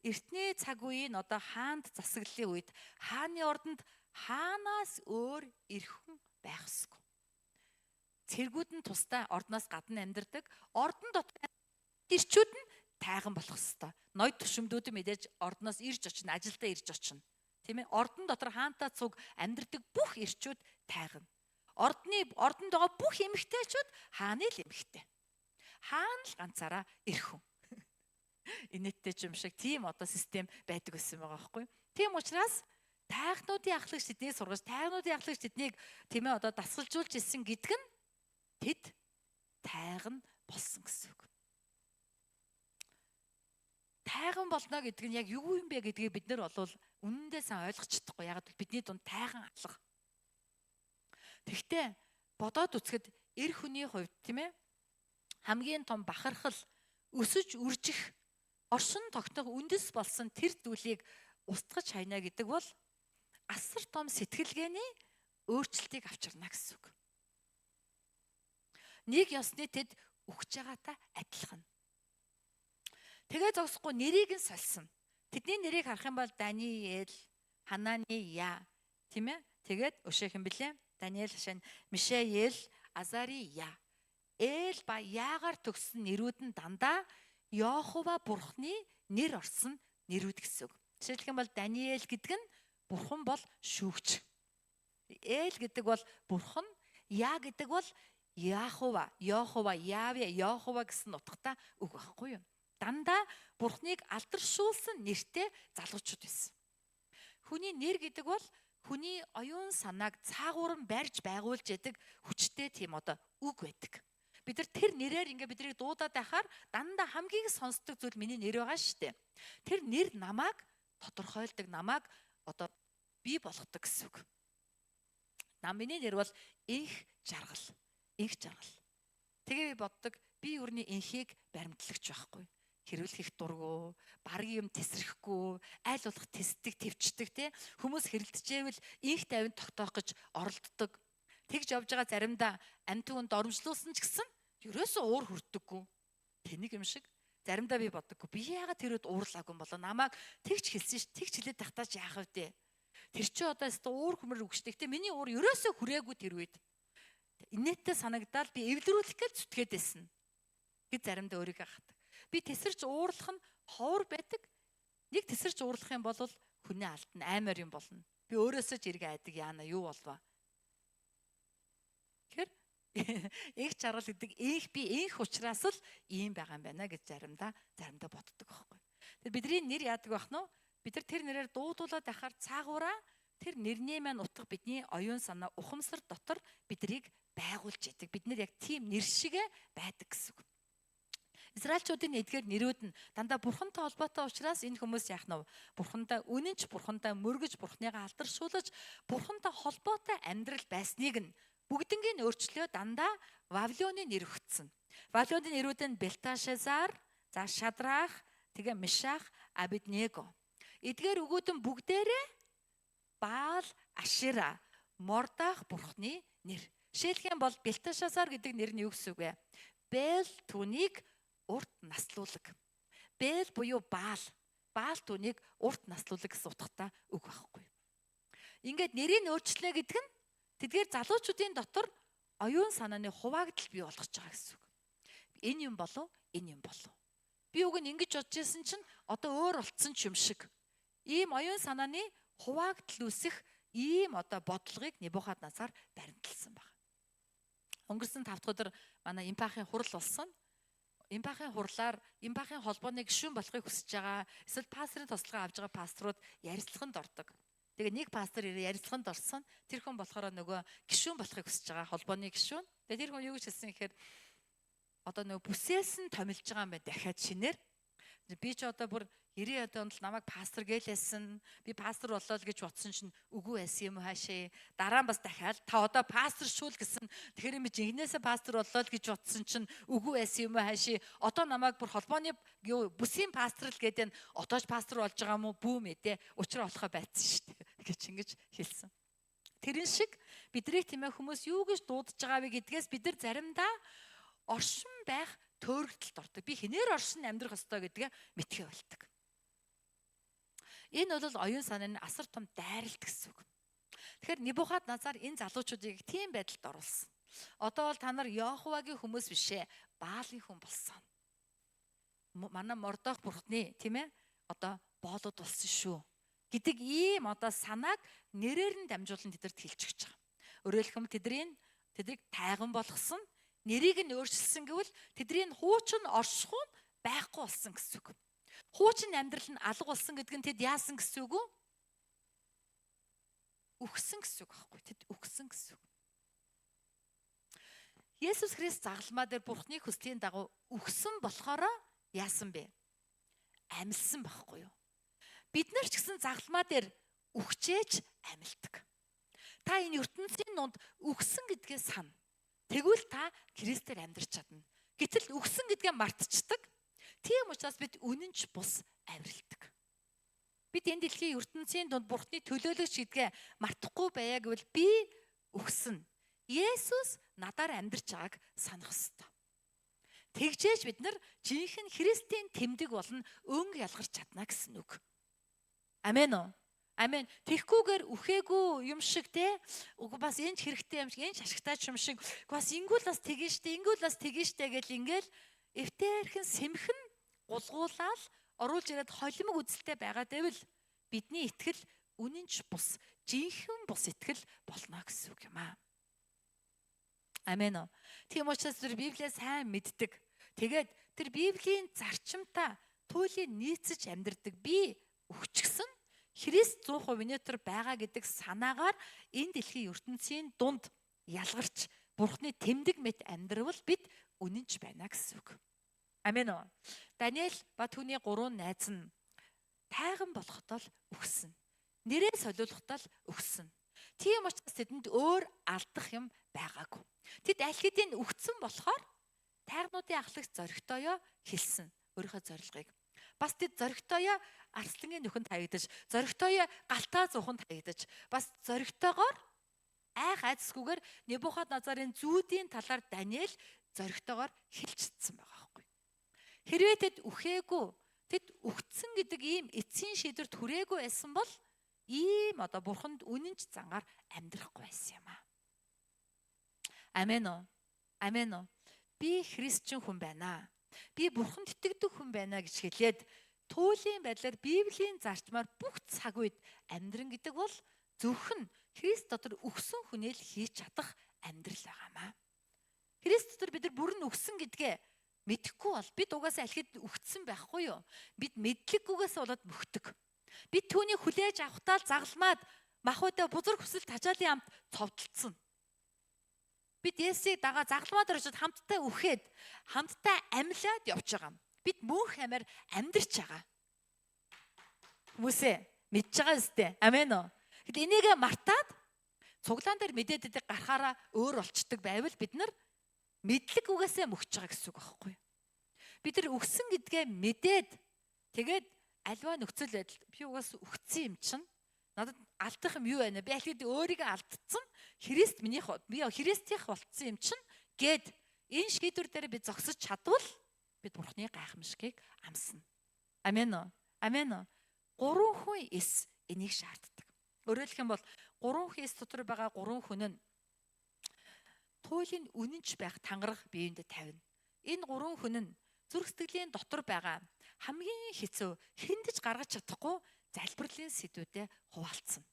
эртний цаг үеийн одоо хаанд засаглалын үед хааны ордонд хаанаас өөр эрхэн байх ёсгүй. Цэргүүд нь тусдаа ордноос гадна амьдардаг. Ордон дотор ирчүүд нь тайган болох ёстой. Ноёд төшөмдүүд мэдээж ордноос ирж очино, ажилдаа ирж очино. Тийм ээ? Ордон дотор хаантай цуг амьдардаг бүх ирчүүд тайган. Ордонд байгаа бүх эмэгтэйчүүд хааны л эмэгтэй. Хаан л ганцаараа эрхэн. Инээдтэй юм шиг тийм одоо систем байдаг гэсэн байгаа байхгүй. Тийм учраас тайгнуудын ахлагч тэднийг сургаж, тайгнуудын ахлагч тэднийг тийм ээ одоо дасгалжуулж ирсэн гэдэг нь тэд тайган болсон гэсэн үг. Тайган болно гэдэг нь яг юу юм бэ гэдгийг бид нар бол үнэндээ сайн ойлгож чадахгүй. Яг л бидний дунд тайган алга. Тэгтээ бодоод үзэхэд эр хүний хувьд тийм ээ хамгийн том бахархал өсөж үржих оршин тогтнох үндэс болсон тэр зүйлийг устгаж хайна гэдэг бол асар том сэтгэлгээний өөрчлөлтийг авчирна гэсэн үг. Нэг ёсны тэд өгч байгаатай адилхан. Тэгээ зогсохгүй нэрийг нь сольсон. Тэдний нэрийг харах юм бол Даниэл, Хананиа, тийм ээ? Тэгээд өшөөх юм блэ? Даниэл, Мишаэл, Азария. Эл ба яагаар төгссөн нэрүүд нь дандаа Йохова Бурхны нэр орсон нэрүүд гэсэн үг. Жишээлх юм бол Даниэл гэдэг нь Бурхан бол шүүгч. Эл гэдэг бол Бурхан, Яа гэдэг бол Яхова, Йохова, Яве, Йохова гэсэн утгатай үг байхгүй юу? Дандаа Бурхныг алдаршуулсан нэртэй залуучууд байсан. Хүний нэр гэдэг бол хүний оюун санааг цаагуурн барьж байгуулж яадаг хүчтэй тийм одоо үг байдаг. Бид нар тэр нэрээр ингээ биднийг дуудаад байхаар дандаа хамгийн сонсдог зүйл миний нэр байгаа шүү дээ. Тэр нэр намайг тодорхойлдог, намайг одоо бий болгодог гэсэн үг. Миний нэр бол инх жаргал. Инх жаргал. Тэгээ би боддог би өрний инхийг баримтлагч байхгүй. хэрүүлэх дургу, баргийн юм тесрэхгүй, аль болох тесдэг, твчдэг те. Хүмүүс хэрэлдэжээвэл инх тавинд тогтоох гэж оролддог. Тэгж явж байгаа заримдаа амьтганд доромжлуулсан ч гэсэн ерөөсөө уур хүрдэггүй. Тэнийг юм шиг заримдаа би боддоггүй. Би яагаад тэрүүд уурлаагүй юм болоо? Намайг тэгж хэлсэн ш, тэгж хэлээд тахтаач яах вэ? Тэр чи одоо өстө уур хүмэр үгшдэг те. Миний уур ерөөсөө хүрээгүй тэр үед. Инээдтэй санагдаад би эвлэрүүлэх гэж зүтгээд байсан. Гэт заримдаа өөрийгөө хатдаг. Би тесэрч уурлах нь ховор байдаг. Нэг тесэрч уурлах юм бол хүнээ алдна, аймаар юм болно. Би өөрөөсөө ч эргэ айдаг яана юу болваа. Тэгэхээр их чаргал гэдэг би инх учраас л ийм байгаа юм байна гэж заримдаа боддог байхгүй. Тэгэхээр бидний нэр яадаг байх нь вэ? Бид нар тэр нэрээр дуудуулаад ахаар цаагаараа тэр нэрний маань утга бидний оюун санаа ухамсар дотор бидрийг байгуулж идэг. Бид нар яг тийм нэр шигэ байдаг гэсэн үг. Израильчуудын эдгээр нэрүүд нь дандаа бурхантай холбоотой учраас энэ хүмүүс яах нь вэ? Бурхантай үнэнч бурхантай мөргөж бурхныгаа алдаршуулж бурхантай холбоотой амьдрал байсныг нь бүгднгийн өөрчлөө дандаа Вавилоны нэр өгсөн. Вавилоны нэрүүд нь Белташазар, за Шадрах, тэгээ Мишах, Абедnego. Эдгээр өгөөдөн бүгдээрээ Баал, Ашера, Мордах бурхны нэр. Жишээлх юм бол Белташазар гэдэг нэр нь юу гэсэн үг вэ? Бэл түүнийг урт наслуулаг. Бэл буюу Баал. Баал түүнийг урт наслуулаг гэсэн утгатай үг байхгүй. Ингээд нэрийг өөрчлөлөө гэдэг нь тэдгээр залуучуудын дотор оюун санааны хуваагдал бий болгож байгаа гэсэн үг. Энэ юм болов, энэ юм болов. Би уг нь ингэж бодож байсан чинь одоо өөр болцсон ч юм шиг. Ийм оюун санааны хуваагдал үүсэх ийм одоо бодлогыг Небухаднецар баримталсан байна. Өнгөрсөн 5 дахь өдөр манай Импахын хурал болсон. Импахын хурлаар Импахын холбооны гишүүн болохыг хүсэж байгаа. Эсвэл пасторын тослогоо авж байгаа пасторууд ярилцлаганд ордог. Тэгээ нэг пастор ярилцлаганд орсон. Тэр хүн болохоор нөгөө гишүүн болохыг хүсэж байгаа холбооны гишүүн. Тэгээ тэр хүн юу гэж хэлсэн гэхээр одоо нөгөө бүсээс нь томилж байгаа юм байна дахиад шинээр. Би ч одоо бүр 90 онд л намайг пастор гэлээсэн. Би пастор болоо л гэж бодсон чинь үгүй байсан юм хаашаа. Дараа нь бас дахиад та одоо пастор шүүл гэсэн. Тэгэхээр би жинхнээсээ пастор болоо л гэж бодсон чинь үгүй байсан юм хаашаа. Одоо намайг бүр холбооны бүсийн пастор л гэдэг нь одоо ч пастор болж байгаа юм уу бүү мэдээ. Учраа болохоо байцсан шүү дээ гэж ингэж хэлсэн. Тэрэн шиг бидрийг тийм ээ хүмүүс юу гэж дуудаж байгаа вэ гэдгээс бид нар заримдаа оршин байх төөрөгдөлд ордог. Би хинээр оршин амьдрах ёстой гэдгээ мэдхээ болдог. Энэ бол оюун санааны асар том дайралт гэсэн үг. Тэгэхээр Небухаднецар энэ залуучуудыг тийм байдалд оруулсан. Одоо бол та нар Йоховагийн хүмүүс бишээ, Баалын хүн болсон. Манай Мордох бурхны тийм ээ одоо боолууд болсон шүү гэдэг ийм одоо санааг нэрээр нь дамжуулан тэдэрт хэлж өгч байгаа. Өөрөөр хэлбэл тэдрийг тайган болгосон, нэрийг нь өөрчилсөн гэвэл тэдний хуучин оршихуй байхгүй болсон гэсэн үг. Хуучин амьдрал нь алга болсон гэдэг нь тэд яасан гэсэн үг үү? Үхсэн гэсэн үг байхгүй. Тэд үхсэн гэсэн үг. Есүс Христ загалмаа дээр Бурхны хүслийн дагуу үхсэн болохоор яасан бэ? Амьлсан байхгүй юу? Бид нар ч гэсэн загалмаа дээр үхчээж амьлдаг. Та энэ ертөнцийн дунд үхсэн гэдгээ сана. Тэгвэл та Христээр амьдрч чадна. Гэтэл үхсэн гэдгээ мартчихдаг. Тийм учраас бид үнэнч бус авиралдаг. Бид энэ дэлхийн ертөнцийн дунд Бурхны төлөөлөгч гэдгээ мартахгүй байя гэвэл би үхсэн. Есүс надаар амьдрч байгааг санах ёстой. Тэгжээж бид нар жинхэнэ Христийн тэмдэг болон өнгө ялгарч чадна гэсэн үг. Амен уу? Амен. Тэгхгүйгээр үхээгүй юм шиг те. Бас энэ хэрэгтэй юм шиг, энэ ашигтай юм шиг. Бас ингүүл бас тэгэн штэ, ингүүл бас тэгэн штэ гэл ингээл эвтээрхэн сэмхэн гулгуулаад оруулж ирээд холимог үзэлтэй байгаа дэвэл бидний итгэл үнэнч бус, жинхэнэ бус итгэл болно гэсэн үг юм аа. Амен уу? Тийм учраас тэр Библийг сайн мэддэг. Тэгээд тэр Библийн зарчимтай туйлын нийцэж амьдардаг би өгчгсөн Христ 100% өнөөдөр байгаа гэдэг санаагаар энэ дэлхийн ертөнцийн дунд ялгарч Бурхны тэмдэг мэт амьдрал бид үнэнч байна гэсэн үг. Амен уу? Даниэл ба түүний 3 найз нь тайган болоход л өгсөн. Нэрээ солиулахдаа л өгсөн. Тийм учраас тэдэнд өөр алдах юм байгаагүй. Тэд аль хэдийн өгцөн болохоор тайгнуудын ахлагч зоригтойо хэлсэн. өөрийнхөө зорилгыг. Бас тэд зоригтойгоо арслангийн нөхөнд хаягдаж, зоригтойгоо галтаа зууханд хаягдаж, бас зоригтойгоор айх айцсгүйгээр Небухадназарын зүүдийн талаар Даниэл зоригтойгоор хилчилсэн байгаа байхгүй. Хэрвээ тэд үхээгүй, тэд үхсэн гэдэг ийм эцсийн шийдвэрт хүрээгүй байсан бол ийм одоо бурханд үнэнч зангаар амьдрахгүй байсан юм аа. Амен уу? Амен уу? Би христчин хүн байна. Би бурханд итгэдэг хүн байна гэж хэлээд туйлын байдлаар Библийн зарчмаар бүх цаг үед амьдран гэдэг бол зөвхөн Христ дотор өгсөн хүнээ л хийж чадах амьдрал байгаамаа. Христ дотор бид нар бүрэн өгсөн гэдгээ мэдэхгүй бол бид угаасаа алхид өгцсөн байхгүй юу? Бид мэдлэггүйгээс болоод мөхдөг. Бид түүнийг хүлээж авахтаа загалмаад махбодоо бузар хүсэл тажаалын амт цовдлцсон. Бид Есүсийг дагаа загалмаад орчод хамтдаа үхээд хамтдаа амьлаад явж байгаа юм. Бид мөнх амаар амьдарч байгаа. Хүмүүсээ мэдж байгаа зү? Амен уу? Гэтэл энийг мартаад цуглаан дээр мэдээд идэг гарахаараа өөр болчдөг байвал бид нар мэдлэг үгээсээ мөхж байгаа гэсэн үг байхгүй юу? Бид нар өгсөн гэдгээ мэдээд тэгээд альва нөхцөл байдал би угаас өгцсөн юм чинь надад алдах юм юу байна? Би аль хэдийн өөрийгөө алдсан. Христ минийх би Христийнх болцсон юм чинь гээд энэ шийдвэр дээр би зогсож чадвал бид Бурхны гайхамшигыг амсна. Амен уу? Амен уу? Гурван хүн эс энийг шаарддаг. Өөрөөр хэлэх юм бол гурван хүн эс дотор байгаа гурван хүн нь туйлын үнэнч байх тангараг биеиндээ тавина. Энэ гурван хүн нь зүрх сэтгэлийн дотор байгаа хамгийн хэцүү хэндэж гаргаж чадахгүй залбирлын сэдвүүдэд хуваалцсан.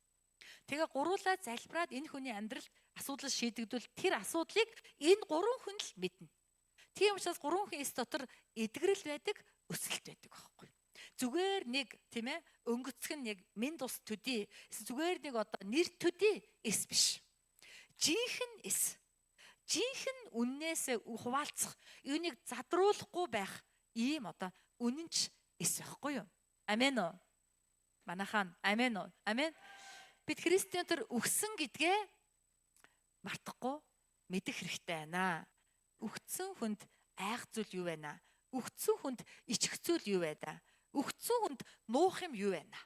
Тэгээ гуруулаа залбираад энэ хүний амьдралд асуудал шийдэгдвэл тэр асуудлыг энэ гурван хүн л мэднэ. Тийм учраас гурван хүн эс дотор эдгэрэл байдаг, өсөлт байдаг байхгүй. Зүгээр нэг тийм ээ өнгөцгөн нэг минь тус төдий зүгээр нэг одоо нэр төдий эс биш. Жинхэнэ эс. Жинхэнэ үннээс хуваалцах, юунийг задруулахгүй байх ийм одоо үнэнч эс байхгүй юу? Амен уу? Манайхан амен уу? Амен. Бид Христийн дотор өгсөн гэдгээ мартахгүй мэдэх хэрэгтэй байна. Өгцөн хүнд айх зүйл юу байна? Өгцөн хүнд ичих зүйл юу байна? Өгцөн хүнд нуух юм юу байна?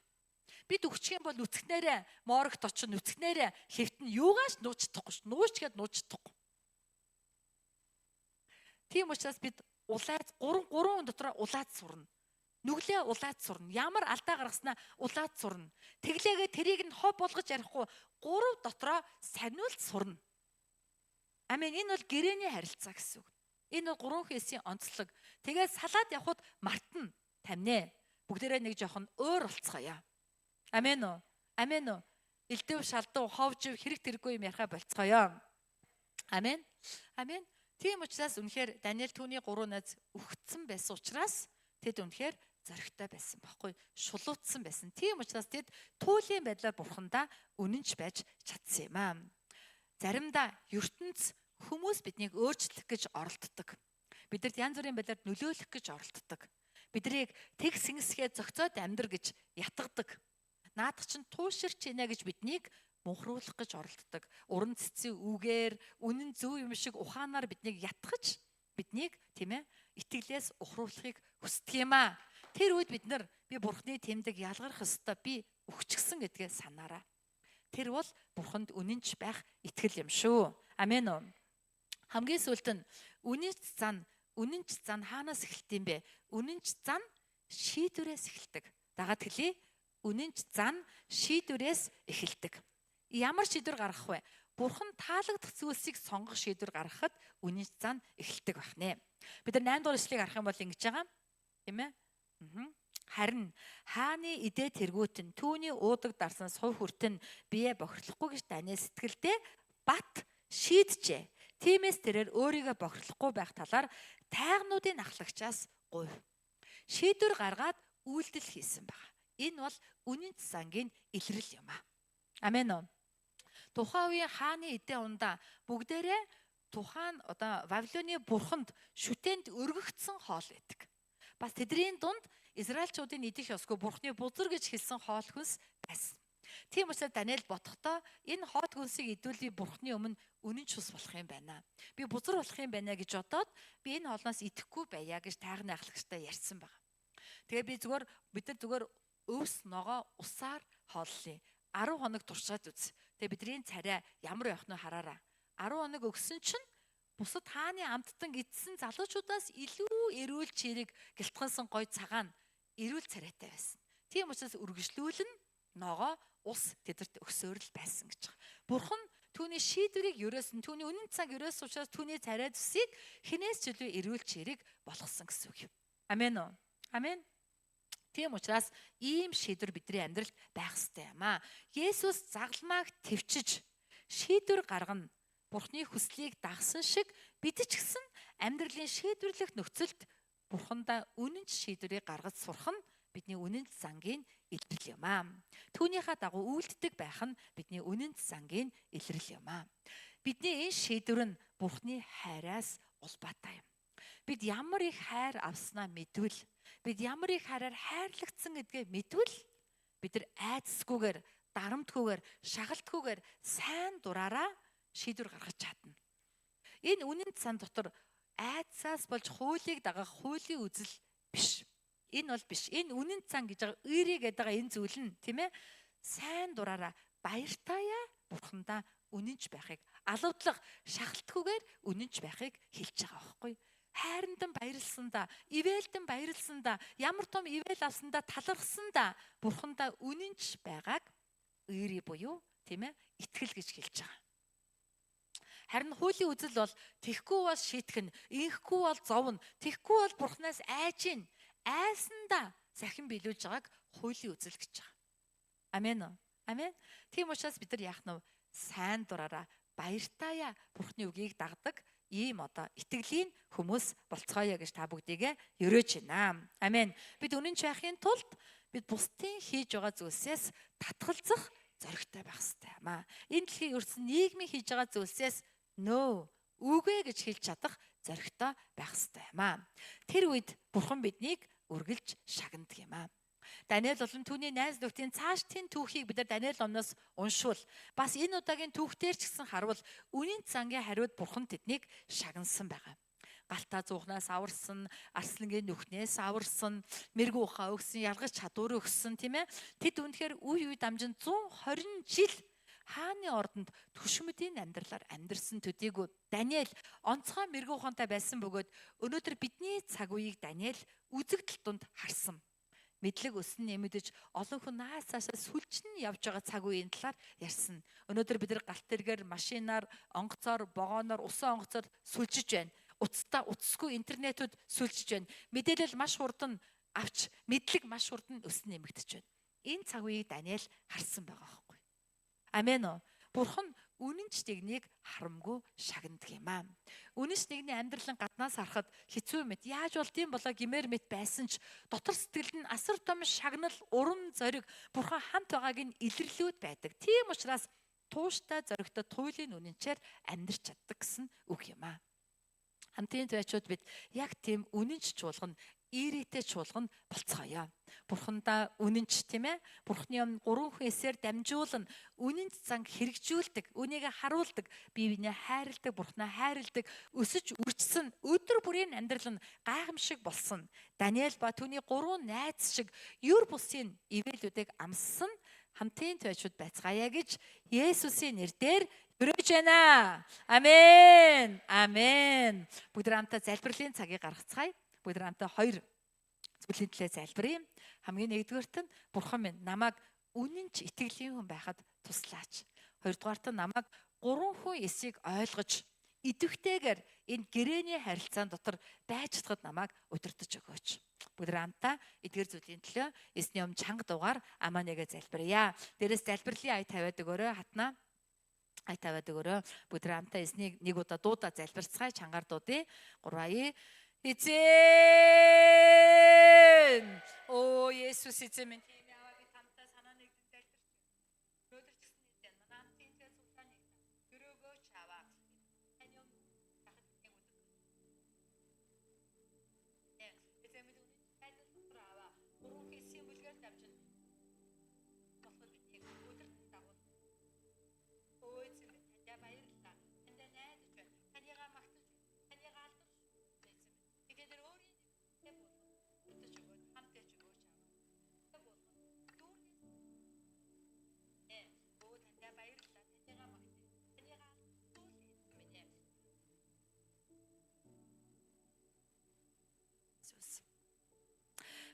Бид өгчих юм бол үцгнээрээ моорогт очин үцгнээрээ хэвтэн юугаач нууж чадахгүй ш. Нуучгээд нууж чадахгүй. Тийм учраас бид улаад гурван хүн дотор улаад сурна. Нүглээ улаад сурна. Ямар алдаа гаргаснаа улаад сурна. Тэглээгээ тэрийг нь хов болгож ярихгүй гурав дотроо саниулт сурна. Амен. Энэ бол гэрээний харилцаа гэсэн үг. Энэ бол гурван хэсгийн онцлог. Тэгээд салаад явхад мартна. Тамнэ. Бүгдээрээ нэг жоохон өөр болцгоё. Амен уу? Амен уу? Элдэв шалдуу ховжив хэрэг тэргүй юм ярихаа болцгоё. Амен. Амен. Тийм учраас үнэхээр Даниэл түүний гурван найз өгцсөн байсан учраас тэд үнэхээр зоригтой байсан байхгүй, шулуутсан байсан. Тийм учраас тэд туйлын байдлаар бурхандаа үнэнч байж чадсан юм аа. Заримдаа ертөнц хүмүүс биднийг өөрчлөх гэж оролддог. Бидэрт янз бүрийн байдлаар нөлөөлөх гэж оролддог. Бидрийг тэг сэнгисгээ зөгцөөд амьдр гэж ятгадаг. Наадах чинь тууширч ийнэ гэж биднийг мунхруулах гэж оролддог. Уран цэцэн үгээр үнэн зөв юм шиг ухаанаар биднийг ятгах биднийг тийм ээ итгэлээс ухруулахыг хүсдэг юм аа. Тэр үед бид нар би бурхны тэмдэг ялгарх ёстой би өгчихсэн гэдгээ санаарай. Тэр бол бурханд үнэнч байх итгэл юм шүү. Амен уу. Хамгийн сүүлд нь үнэнч зан хаанаас эхэлт юм бэ? Үнэнч зан шийдвэрээс эхэлдэг. Дагаад хэлье. Үнэнч зан шийдвэрээс эхэлдэг. Ямар шийдвэр гаргах вэ? Бурхан таалагдах зүйлсийг сонгох шийдвэр гаргахад үнэнч зан эхэлдэг байна. Бид нар 8 дугаар эшлэгийг харах юм бол ингэж байгаа. Тийм ээ? Харин хааны идэ тэргүүтэн түүний уудаг дарсан сувь хүртэн бие бохирлохгүй гэж Даниэл сэтгэлдээ бат шийджээ. Тиймээс тэрээр өөрийгөө бохирлохгүй байх талаар тайгнуудын ахлагчаас гуйв. Шийдвэр гаргаад үйлдэл хийсэн байна. Энэ бол үнэнч зангийн илрэл юм аа. Амен уу. Тухайн үеийн хааны идэ ундаа бүгдээрээ тухайн одоо Вавилоны бурханд шүтээнд өргөгдсөн хоол байдаг. Бас тэдний дунд Израильчуудын идэх ёсгүй бурхны бузар гэж хэлсэн хоол хүнс байсан. Тийм учраас Даниэл бодохдоо энэ хот хүнсийг идвэл би Бурхны өмнө үнэн ч ус болох юм байна. Би бузар болох юм байна гэж бодоод би энэ хоолноос идэхгүй байя гэж тайгны ахлагчтай ярьсан баг. Тэгээ бид нар зүгээр өвс ногоо усаар хооллоо. 10 хоног туршаад үз. Тэгээ бидний царай ямар явах нь хараараа. 10 хоног өгсөн чинь бусад хааны амттан идсэн залуучуудаас илүү эрүүл чирэг гэлтгансан гой цагаан эрүүл царайтай байсан. Тийм учраас үргэлжлүүлэн ногоо ус тэдэрт өгсөөр л байсан гэж байна. Бурхан түүний шийдвэрийг ерөөсөн, түүний үнэн цаг ерөөс учраас түүний царай зүсийг хинээс ч илүү эрүүл чирэг болгосон гэсэн үг юм. Амен уу? Амен. Тийм учраас ийм шийдвэр бидний амьдралд байх ёстой юм аа. Есүс загалмайг төвчж шийдвэр гаргана. Бурхны хүслийг дагсан шиг бид ч гэсэн амьдралын шийдвэрлэх нөхцөлд Бурхандаа үнэн шийдвэрийг гаргаж сурах нь бидний үнэн зангийн илрэл юм аа. Түүнийхээ дагуу үйлддэг байх нь бидний үнэн зангийн илрэл юм аа. Бидний энэ шийдвэр нь Бурхны хайраас улбаатай юм. Бид ямар их хайр авснаа мэдвэл, бид ямар их хайраар хайрлагдсан гэдгээ мэдвэл бид нар айдсгүйгээр, дарамтгүйгээр, шагалтгүйгээр сайн дураараа шийдвэр гаргаж чадна. Энэ үнэн цан дотор айдсаас болж хуулийг дагах хуулийн үзэл биш. Энэ бол биш. Энэ үнэн цан гэж байгаа ыйрий гэдэг энэ зүйл нь тийм ээ. Сайн дураараа баяртайа Бурхандаа үнэнч байхыг, алавдлага шахалтгүйгээр үнэнч байхыг хэлж байгаа байхгүй. Хайрандан баярлсандаа, ивэлдэн баярлсандаа, ямар том ивэл авсандаа талархсандаа Бурхандаа үнэнч байгааг ыйрий буюу тийм ээ итгэл гэж хэлж байгаа. Харин хуулийн үзэл бол тэхгүй бол шийтгэн, инхгүй бол зовно, тэхгүй бол Бурханаас айж гин, айсандаа сахин биелүүлж байгааг хуулийн үзэл гэж байгаа. Амен уу? Амен. Тийм учраас бид нар яах нь сайн дураараа баяртайа Бурхны үгийг дагдаг ийм итгэлийн хүмүүс болцгоё гэж та бүгдийг ерөөж байна. Амен. Бид үнэнч байхын тулд бид бусдын хийж байгаа зүйлсээс татгалзах зоригтой байх хэрэгтэй юм аа. Энэ дэлхийн ерсөн нийгмийн хийж байгаа зүйлсээс нөө үгүй гэж хэлж чадах зоригтой байх хэрэгтэй юм аа. Тэр үед Бурхан биднийг үргэлж шагнадаг юм аа. Даниэл болон түүний найз нөхдийн цаашдын түүхийг бид нар Даниэл номноос уншвал бас энэ удаагийн түүхтэр ч гэсэн харвал үнийн зангийн хариуд Бурхан тэднийг шагнасан байгаа. Галтаа зуухнаас аварсан, арслангийн нүхнээс аварсан, мэрэгүү ухаа өгсөн, ялгаж чадвар өгсөн тийм ээ. Тэд үнэхээр үе дамжин 120 жил хааны ордонд түшмэдийн амьдралаар амьдэрсэн төдийгүй Даниэл онцгой мэрэгүү ухаантай байсан бөгөөд өнөөдөр бидний цаг үеийг Даниэл үзэгдэл тунд харсан. Мэдлэг өснө нэмэгдэж олон хүн наас цаашаа сүлжин явж байгаа цаг үеийн талаар ярьсан. Өнөөдөр бид нар галт тэргээр, машинаар, онгоцоор, богооноор, усан онгоцоор сүлжиж байна. Уцтаа уцсгүй интернетүүд сүлжиж байна. Мэдээлэл маш хурдан авч, мэдлэг маш хурдан өснө нэмэгдэж байна. Энэ цаг үеийг Даниэл харсан байгаа байхгүй. Амен уу? Бурхан үнэнч нэгнийг харамгүй шагнадаг юм аа. Үнэнч нэгний амьдралын гаднаас харахад хэцүү мэт яаж болд юм болоо гэмээр мэт байсан ч дотор сэтгэлд нь асар том шагнал, урам зориг Бурхан хамт байгааг нь илэрлүүд байдаг. Тийм учраас тууштай зоригтой туйлын үнэнчээр амьдрч чаддаг гэсэн үг юм аа. Хамтын зочид бид яг тийм үнэнч чуулган, ирээтэй чуулган болцгоё. Бурхандаа үнэнч тийм ээ. Бурхны өмнө 3 хүн эсээр дамжуулан үнэнч занг хэрэгжүүлдэг, үнийг харуулдаг, бие биенээ хайрладаг, Бурхнаа хайрладаг, өсөж үржсэн өдөр бүрийн амьдрал нь гайхамшиг болсон. Даниэл ба түүний 3 найз шиг юр бусын ивэлүүдийг амссан хамтын зочид байцгаая гэж Есүсийн нэрээр өрөөж байна. Амен. Амен. Бүгд хамтдаа залбирлын цагийг гаргацгаая. Бүгд хамтдаа 2 зүйлийн төлөө залбирая. Хамгийн нэгдүгээрт нь Бурхан минь намайг үнэнч итгэлийн хүн байхад туслаач. Хоёрдугаарт нь намайг 3 хүн эсийг ойлгож идэвхтэйгээр энэ гэрээний харилцаан дотор байж чадхад намайг удирдах өгөөч. Бүгд хамтдаа эдгээр зүйлийн төлөө эсний өмнө чанга дуугаар амаа нэгэ залбирая. Дээрээс залбирлын ая тавиад өгөөрэй хатнаа. Ай тавиад өгөөрэй. Бүгд хамтдаа эснийг нэг удаа дуудаа залбирцгаая. Чангаар дуудъя. 3 эзэн. Оо Есүс эзэн минь тийм яваа би тамтай санаа нэгдэн залбирч. Өнөөдөр ч гэсэн эзэн манай хамтын тэр цуглааны өрөөгөө чаваа. Таны юм дахад нэг өдөр. Эзэн минь үнэн хайдал дотор аваа. 3 хэсгийн бүлгээр дамжин. Болохоор бидний өдөр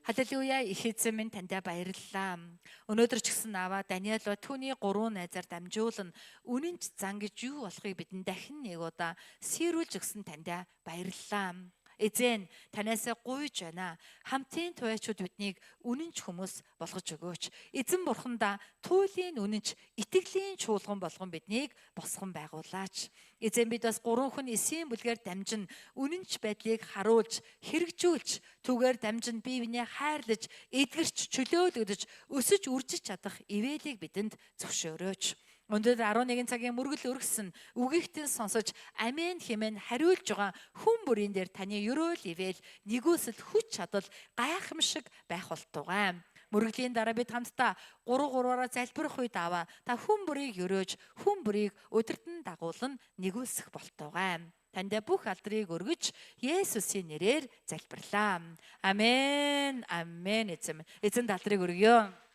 Халелуя, их эзэн минь таньда баярлалаа. Өнөөдөр ч гэсэн аваа Даниэл ба түүний 3 найзаар дамжуулан үнэн ч зан гэж юу болохыг бидэнд дахин нэг удаа сэрүүлж өгсөн таньда баярлалаа. Эзэн танаас гуйж байна. Хамтын туяачуд биднийг үнэнч хүмүүс болгож өгөөч. Эзэн бурхандаа туйлын үнэнч итгэлийн чуулган болгон биднийг босгон байгуулаач. Эзэн бид бас 3 хүн эсийн бүлгээр дамжин үнэнч байдлыг харуулж, хэрэгжүүлж, түүгээр дамжин бие биенээ хайрлаж, эдгэрч, чөлөөлөгдөж, өсөж үржиж чадах ивэлийг бидэнд зөвшөөрөөч. Өнөөдөр 11 цагийн мөргөл өргөсөн үгийгтэн сонсож амен хэмээн хариулж байгаа хүн бүрийн дээр таны ерөөл ивэл нэгүсэл хүч чадал гайхамшиг байх болтугай. Мөргөлийн дараа бид хамтдаа 3-3-аараа залбирах үед аваа та хүн бүрийг ерөөж хүн бүрийг удирдан дагуулan нэгүсэх болтугай. Танд бүх алдрыг өргөж Есүсийн нэрээр залбирлаа. Амен. Амен. Эзэн алдрыг өргөё.